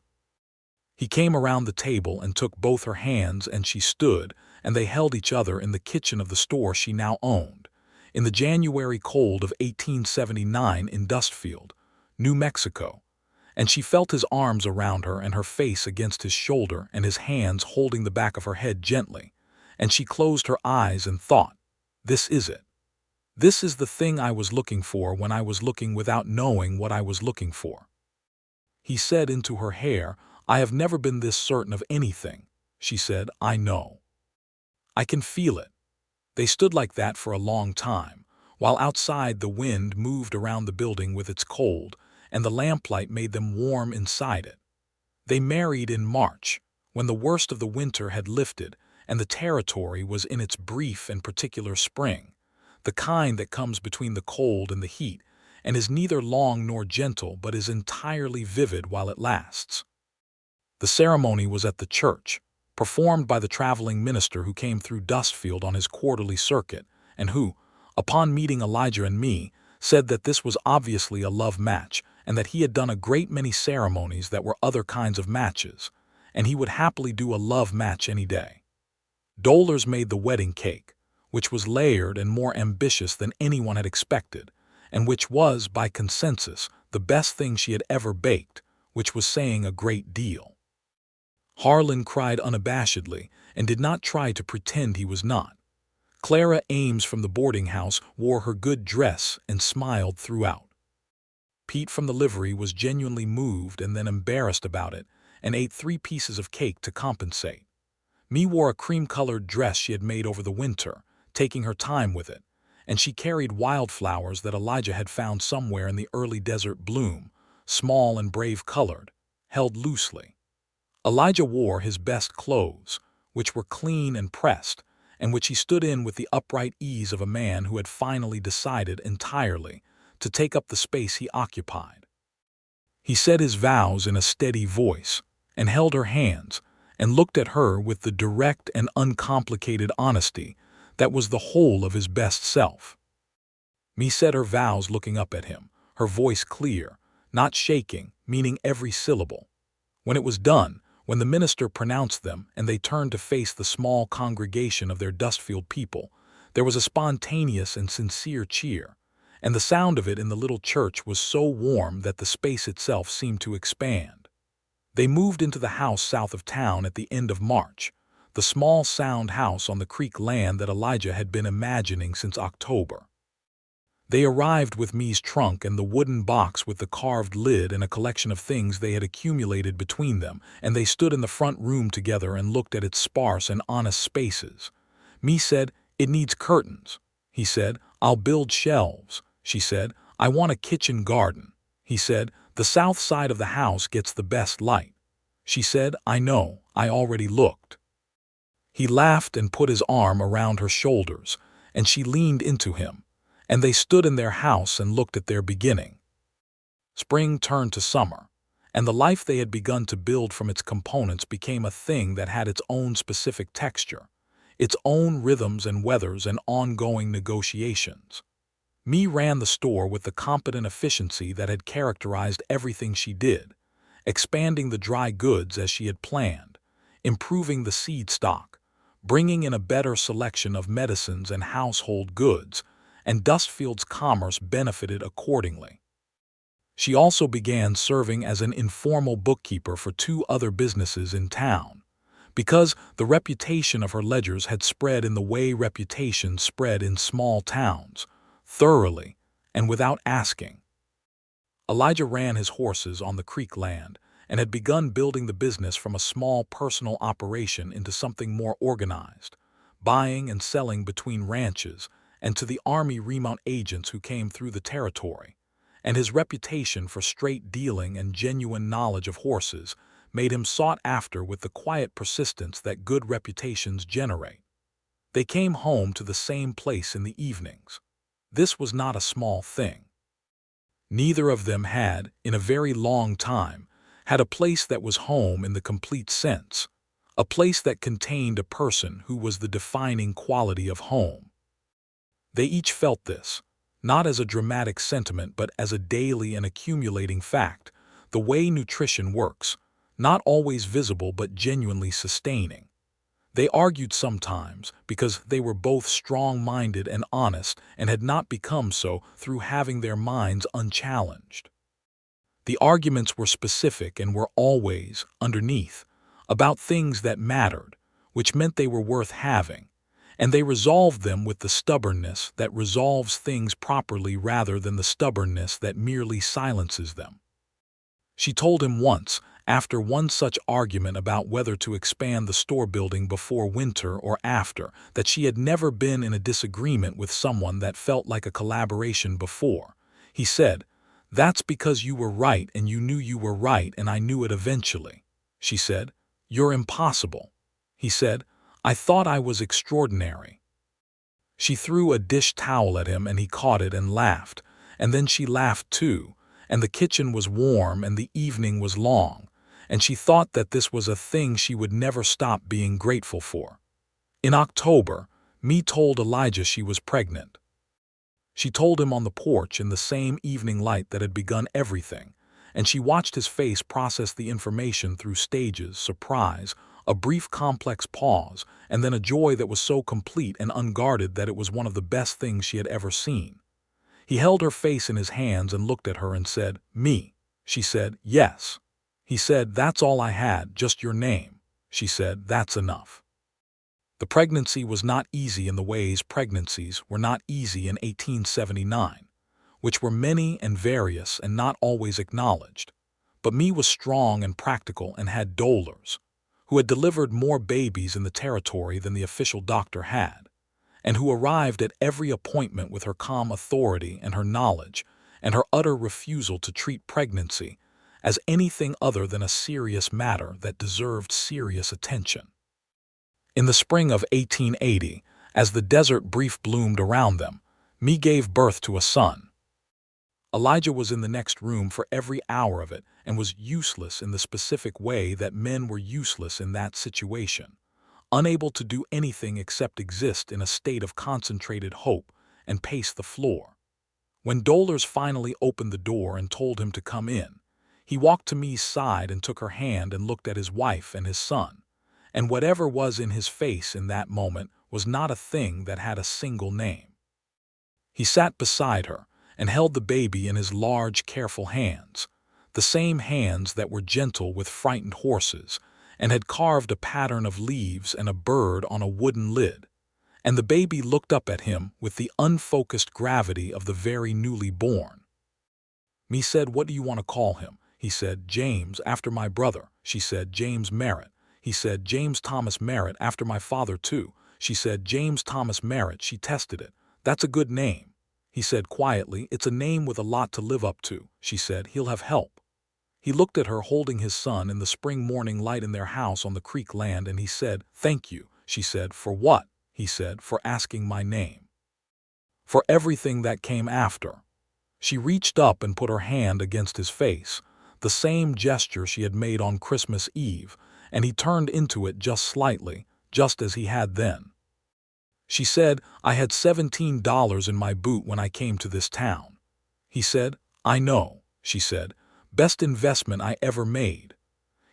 He came around the table and took both her hands and she stood, and they held each other in the kitchen of the store she now owned, in the January cold of 1879 in Dustfield, New Mexico, and she felt his arms around her and her face against his shoulder and his hands holding the back of her head gently, and she closed her eyes and thought, "This is it. This is the thing I was looking for when I was looking without knowing what I was looking for." He said into her hair, "I have never been this certain of anything." She said, "I know. I can feel it." They stood like that for a long time, while outside the wind moved around the building with its cold, and the lamplight made them warm inside it. They married in March, when the worst of the winter had lifted and the territory was in its brief and particular spring, the kind that comes between the cold and the heat and is neither long nor gentle but is entirely vivid while it lasts. The ceremony was at the church, performed by the traveling minister who came through Dustfield on his quarterly circuit, and who, upon meeting Elijah and me, said that this was obviously a love match, and that he had done a great many ceremonies that were other kinds of matches, and he would happily do a love match any day. Dolers made the wedding cake, which was layered and more ambitious than anyone had expected, and which was, by consensus, the best thing she had ever baked, which was saying a great deal. Harlan cried unabashedly and did not try to pretend he was not. Clara Ames from the boarding house wore her good dress and smiled throughout. Pete from the livery was genuinely moved and then embarrassed about it and ate 3 pieces of cake to compensate. Mee wore a cream-colored dress she had made over the winter, taking her time with it, and she carried wildflowers that Elijah had found somewhere in the early desert bloom, small and brave-colored, held loosely. Elijah wore his best clothes, which were clean and pressed, and which he stood in with the upright ease of a man who had finally decided entirely to take up the space he occupied. He said his vows in a steady voice, and held her hands, and looked at her with the direct and uncomplicated honesty that was the whole of his best self. Mee said her vows looking up at him, her voice clear, not shaking, meaning every syllable. When it was done, when the minister pronounced them and they turned to face the small congregation of their Dustfield people, there was a spontaneous and sincere cheer, and the sound of it in the little church was so warm that the space itself seemed to expand. They moved into the house south of town at the end of March, the small sound house on the creek land that Elijah had been imagining since October. They arrived with Mee's trunk and the wooden box with the carved lid and a collection of things they had accumulated between them, and they stood in the front room together and looked at its sparse and honest spaces. Mee said, "It needs curtains." He said, "I'll build shelves." She said, "I want a kitchen garden." He said, "The south side of the house gets the best light." She said, "I know, I already looked." He laughed and put his arm around her shoulders, and she leaned into him, and they stood in their house and looked at their beginning. Spring turned to summer, and the life they had begun to build from its components became a thing that had its own specific texture, its own rhythms and weathers and ongoing negotiations. Mee ran the store with the competent efficiency that had characterized everything she did, expanding the dry goods as she had planned, improving the seed stock, bringing in a better selection of medicines and household goods, and Dustfield's commerce benefited accordingly. She also began serving as an informal bookkeeper for 2 other businesses in town, because the reputation of her ledgers had spread in the way reputations spread in small towns, thoroughly and without asking. Elijah ran his horses on the creek land and had begun building the business from a small personal operation into something more organized, buying and selling between ranches and to the Army remount agents who came through the territory, and his reputation for straight dealing and genuine knowledge of horses made him sought after with the quiet persistence that good reputations generate. They came home to the same place in the evenings. This was not a small thing. Neither of them had, in a very long time, had a place that was home in the complete sense, a place that contained a person who was the defining quality of home. They each felt this, not as a dramatic sentiment but as a daily and accumulating fact, the way nutrition works, not always visible but genuinely sustaining. They argued sometimes because they were both strong-minded and honest and had not become so through having their minds unchallenged. The arguments were specific and were always, underneath, about things that mattered, which meant they were worth having, and they resolved them with the stubbornness that resolves things properly rather than the stubbornness that merely silences them. She told him once, after one such argument about whether to expand the store building before winter or after, that she had never been in a disagreement with someone that felt like a collaboration before. He said, "That's because you were right and you knew you were right and I knew it eventually." She said, "You're impossible." He said, "I thought I was extraordinary." She threw a dish towel at him and he caught it and laughed, and then she laughed too, and the kitchen was warm and the evening was long, and she thought that this was a thing she would never stop being grateful for. In October, Mee told Elijah she was pregnant. She told him on the porch in the same evening light that had begun everything, and she watched his face process the information through stages, surprise, a brief complex pause, and then a joy that was so complete and unguarded that it was one of the best things she had ever seen. He held her face in his hands and looked at her and said, "Me." She said, "Yes." He said, "That's all I had, just your name." She said, "That's enough." The pregnancy was not easy in the ways pregnancies were not easy in 1879, which were many and various and not always acknowledged. But Mee was strong and practical and had dolars, who had delivered more babies in the territory than the official doctor had, and who arrived at every appointment with her calm authority and her knowledge and her utter refusal to treat pregnancy as anything other than a serious matter that deserved serious attention. In the spring of 1880, as the desert brief bloomed around them, Mae gave birth to a son. Elijah was in the next room for every hour of it and was useless in the specific way that men were useless in that situation, unable to do anything except exist in a state of concentrated hope and pace the floor. When Dolores finally opened the door and told him to come in, he walked to Mae's side and took her hand and looked at his wife and his son, and whatever was in his face in that moment was not a thing that had a single name. He sat beside her and held the baby in his large, careful hands, the same hands that were gentle with frightened horses and had carved a pattern of leaves and a bird on a wooden lid, and the baby looked up at him with the unfocused gravity of the very newly born. Mae said, "What do you want to call him?" He said, "James, after my brother." She said, "James Merritt." He said, "James Thomas Merritt, after my father too." She said, "James Thomas Merritt." She tested it. "That's a good name." He said quietly, "It's a name with a lot to live up to." She said, "He'll have help." He looked at her holding his son in the spring morning light in their house on the creek land, and he said, "Thank you." She said, "For what?" He said, "For asking my name. For everything that came after." She reached up and put her hand against his face, the same gesture she had made on Christmas Eve, and he turned into it just slightly, just as he had then. She said, "I had $17 in my boot when I came to this town." He said, "I know." She said, "Best investment I ever made."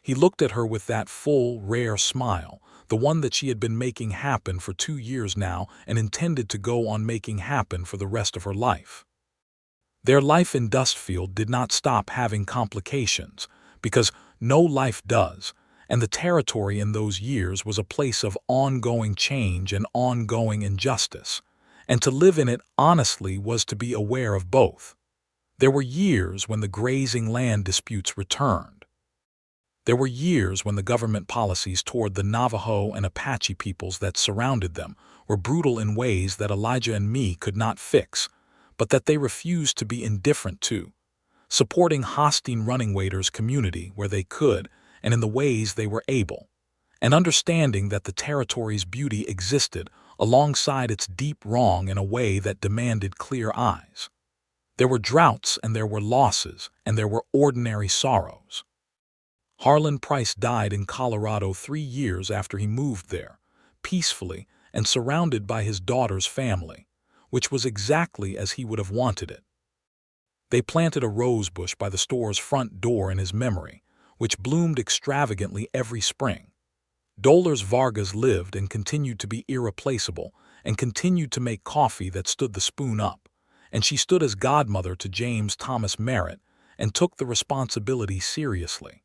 He looked at her with that full, rare smile, the one that she had been making happen for 2 years now and intended to go on making happen for the rest of her life. Their life in Dustfield did not stop having complications, because no life does, and the territory in those years was a place of ongoing change and ongoing injustice, and to live in it honestly was to be aware of both. There were years when the grazing land disputes returned. There were years when the government policies toward the Navajo and Apache peoples that surrounded them were brutal in ways that Elijah and Mae could not fix, but that they refused to be indifferent to, supporting Hostine Running Waders community where they could and in the ways they were able, and understanding that the territory's beauty existed alongside its deep wrong in a way that demanded clear eyes. There were droughts and there were losses and there were ordinary sorrows. Harlan Price died in Colorado 3 years after he moved there, peacefully and surrounded by his daughter's family, which was exactly as he would have wanted it. They planted a rose bush by the store's front door in his memory, which bloomed extravagantly every spring. Dolores Vargas lived and continued to be irreplaceable and continued to make coffee that stood the spoon up, and she stood as godmother to James Thomas Merritt and took the responsibility seriously.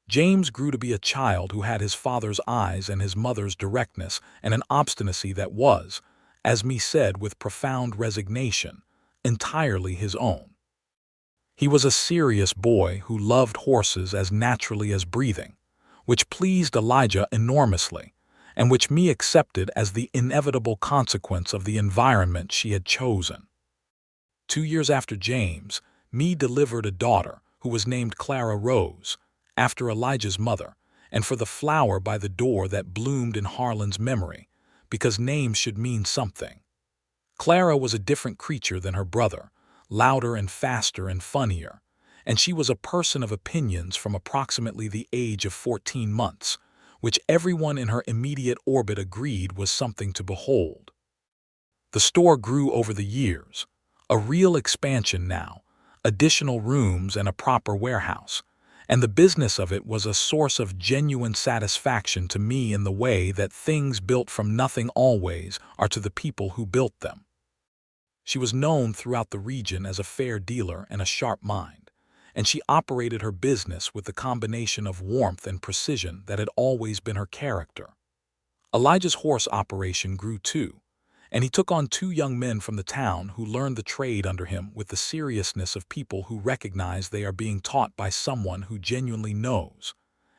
James grew to be a child who had his father's eyes and his mother's directness and an obstinacy that was, as Mae said with profound resignation, entirely his own. He was a serious boy who loved horses as naturally as breathing, which pleased Elijah enormously, and which Mae accepted as the inevitable consequence of the environment she had chosen. 2 years after James, Mae delivered a daughter who was named Clara Rose, after Elijah's mother, and for the flower by the door that bloomed in Harlan's memory, because names should mean something. Clara was a different creature than her brother, louder and faster and funnier, and she was a person of opinions from approximately the age of 14 months, which everyone in her immediate orbit agreed was something to behold. The store grew over the years, a real expansion now, additional rooms and a proper warehouse, and the business of it was a source of genuine satisfaction to me in the way that things built from nothing always are to the people who built them. She was known throughout the region as a fair dealer and a sharp mind, and she operated her business with the combination of warmth and precision that had always been her character. Elijah's horse operation grew too, and he took on 2 young men from the town who learned the trade under him with the seriousness of people who recognize they are being taught by someone who genuinely knows,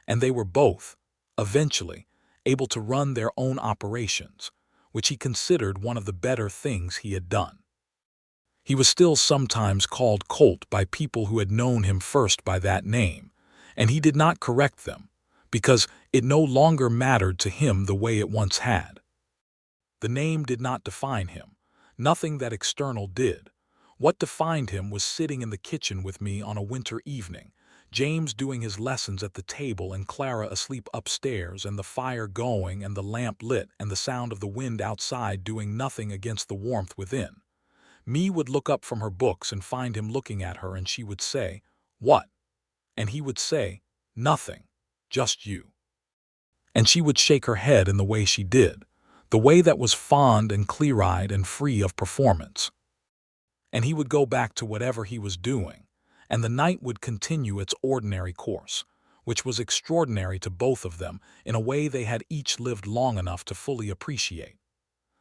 and they were both eventually able to run their own operations, which he considered one of the better things he had done. He was still sometimes called Colt by people who had known him first by that name, and he did not correct them, because it no longer mattered to him the way it once had. The name did not define him. Nothing that external did. What defined him was sitting in the kitchen with me on a winter evening, James doing his lessons at the table and Clara asleep upstairs, and the fire going and the lamp lit and the sound of the wind outside doing nothing against the warmth within. Me would look up from her books and find him looking at her, and she would say, "What?" And he would say, "Nothing, just you." And she would shake her head in the way she did, the way that was fond and clear-eyed and free of performance. And he would go back to whatever he was doing, and the night would continue its ordinary course, which was extraordinary to both of them in a way they had each lived long enough to fully appreciate.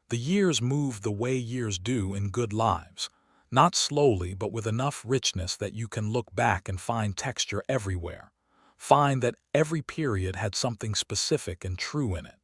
The years moved the way years do in good lives, not slowly but with enough richness that you can look back and find texture everywhere, find that every period had something specific and true in it.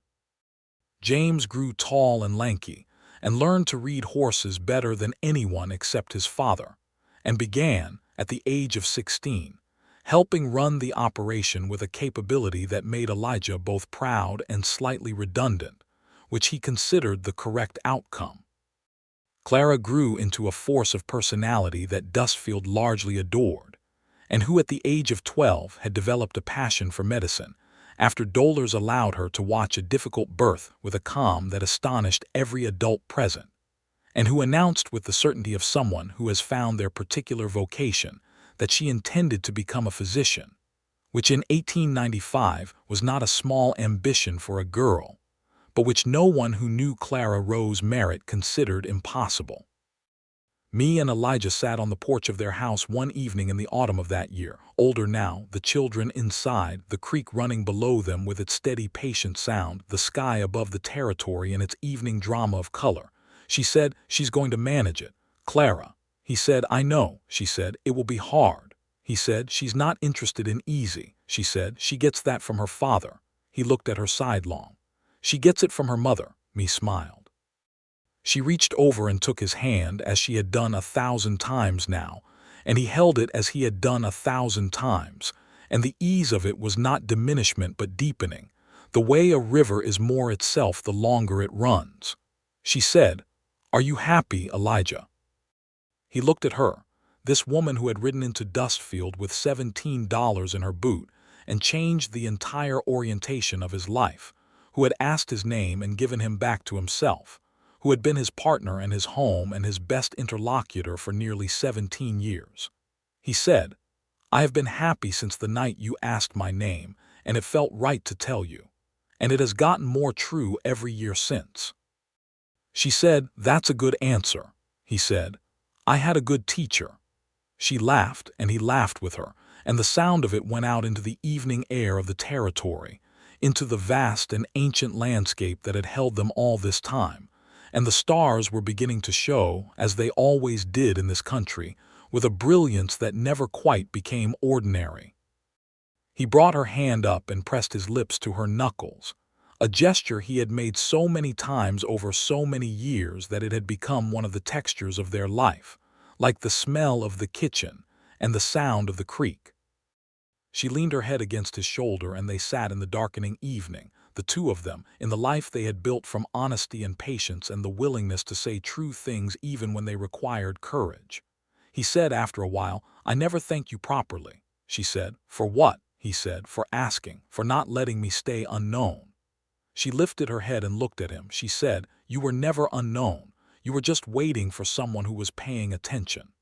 James grew tall and lanky, and learned to read horses better than anyone except his father, and began, at the age of 16, helping run the operation with a capability that made Elijah both proud and slightly redundant, which he considered the correct outcome. Clara grew into a force of personality that Dustfield largely adored, and who at the age of 12 had developed a passion for medicine, after dolors allowed her to watch a difficult birth with a calm that astonished every adult present, and who announced with the certainty of someone who has found their particular vocation that she intended to become a physician, which in 1895 was not a small ambition for a girl, but which no one who knew Clara Rose Merritt considered impossible. Me and Elijah sat on the porch of their house one evening in the autumn of that year, older now, the children inside, the creek running below them with its steady, patient sound, the sky above the territory in its evening drama of color. She said, "She's going to manage it, Clara." He said, "I know." She said, "It will be hard." He said, "She's not interested in easy." She said, "She gets that from her father." He looked at her sidelong. "She gets it from her mother." Me smiled. She reached over and took his hand, as she had done 1,000 times now, and he held it as he had done 1,000 times, and the ease of it was not diminishment but deepening, the way a river is more itself the longer it runs. She said, "Are you happy, Elijah?" He looked at her, this woman who had ridden into Dustfield with $17 in her boot and changed the entire orientation of his life, who had asked his name and given him back to himself, who had been his partner and his home and his best interlocutor for nearly 17 years. He said, "I have been happy since the night you asked my name, and it felt right to tell you. And it has gotten more true every year since." She said, "That's a good answer." He said, "I had a good teacher." She laughed, and he laughed with her, and the sound of it went out into the evening air of the territory, into the vast and ancient landscape that had held them all this time, and the stars were beginning to show, as they always did in this country, with a brilliance that never quite became ordinary. He brought her hand up and pressed his lips to her knuckles, a gesture he had made so many times over so many years that it had become one of the textures of their life, like the smell of the kitchen and the sound of the creek. She leaned her head against his shoulder, and they sat in the darkening evening, the two of them, in the life they had built from honesty and patience and the willingness to say true things even when they required courage. He said after a while, "I never thanked you properly." She said, "For what?" He said, "For asking, for not letting me stay unknown." She lifted her head and looked at him. She said, "You were never unknown. You were just waiting for someone who was paying attention."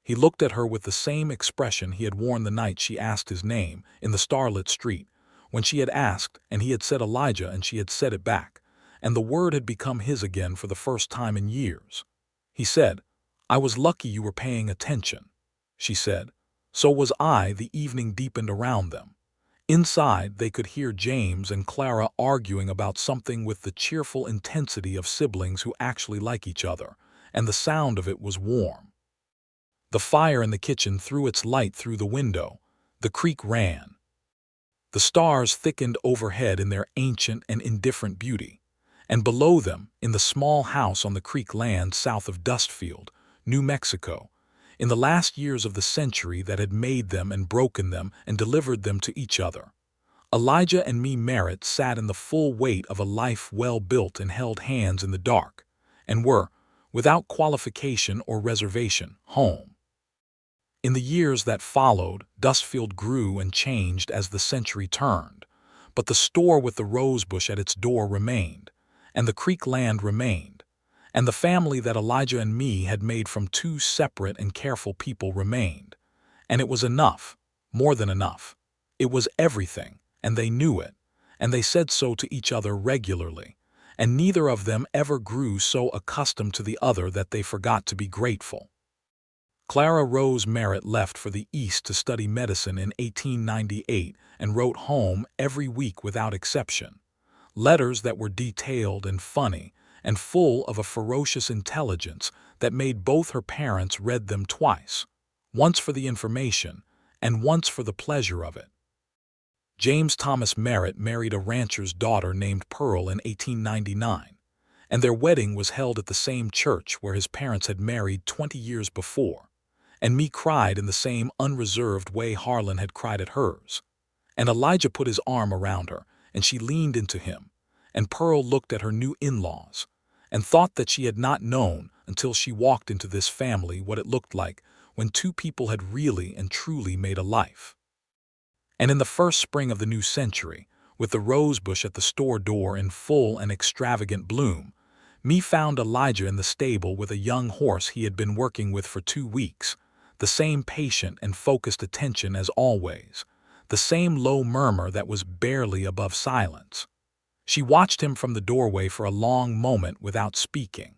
He looked at her with the same expression he had worn the night she asked his name in the starlit street, when she had asked and he had said Elijah and she had said it back, and the word had become his again for the first time in years. He said, "I was lucky you were paying attention." She said, "So was I." The evening deepened around them. Inside, they could hear James and Clara arguing about something with the cheerful intensity of siblings who actually like each other, and the sound of it was warm. The fire in the kitchen threw its light through the window. The creek ran. The stars thickened overhead in their ancient and indifferent beauty, and below them, in the small house on the creek land south of Dustfield, New Mexico, in the last years of the century that had made them and broken them and delivered them to each other, Elijah and Mae Merritt sat in the full weight of a life well built and held hands in the dark, and were, without qualification or reservation, home. In the years that followed, Dustfield grew and changed as the century turned, but the store with the rosebush at its door remained, and the creek land remained, and the family that Elijah and Mae had made from two separate and careful people remained. And it was enough, more than enough. It was everything, and they knew it, and they said so to each other regularly, and neither of them ever grew so accustomed to the other that they forgot to be grateful. Clara Rose Merritt left for the East to study medicine in 1898 and wrote home every week without exception, letters that were detailed and funny and full of a ferocious intelligence that made both her parents read them twice, once for the information and once for the pleasure of it. James Thomas Merritt married a rancher's daughter named Pearl in 1899, and their wedding was held at the same church where his parents had married 20 years before, and Mae cried in the same unreserved way Harlan had cried at hers. And Elijah put his arm around her, and she leaned into him, and Pearl looked at her new in-laws, and thought that she had not known until she walked into this family what it looked like when two people had really and truly made a life. And in the first spring of the new century, with the rosebush at the store door in full and extravagant bloom, Mae found Elijah in the stable with a young horse he had been working with for 2 weeks, the same patient and focused attention as always, the same low murmur that was barely above silence. She watched him from the doorway for a long moment without speaking.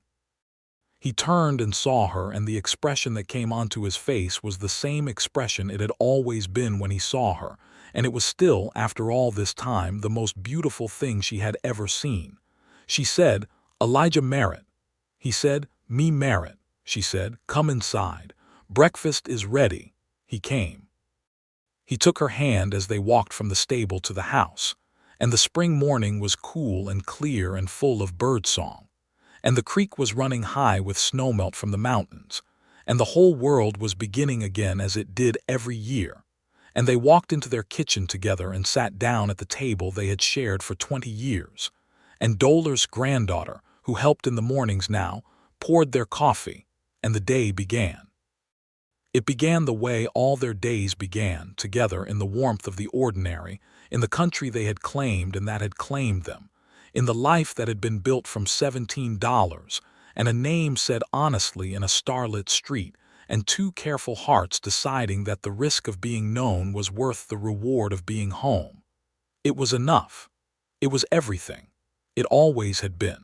He turned and saw her, and the expression that came onto his face was the same expression it had always been when he saw her, and it was still, after all this time, the most beautiful thing she had ever seen. She said, "Elijah Merritt." He said, "Mae Merritt." She said, "Come inside. Breakfast is ready." He came. He took her hand as they walked from the stable to the house, and the spring morning was cool and clear and full of birdsong, and the creek was running high with snowmelt from the mountains, and the whole world was beginning again as it did every year, and they walked into their kitchen together and sat down at the table they had shared for 20 years, and Dolor's granddaughter, who helped in the mornings now, poured their coffee, and the day began. It began the way all their days began, together in the warmth of the ordinary, in the country they had claimed and that had claimed them, in the life that had been built from $17, and a name said honestly in a starlit street, and two careful hearts deciding that the risk of being known was worth the reward of being home. It was enough. It was everything. It always had been.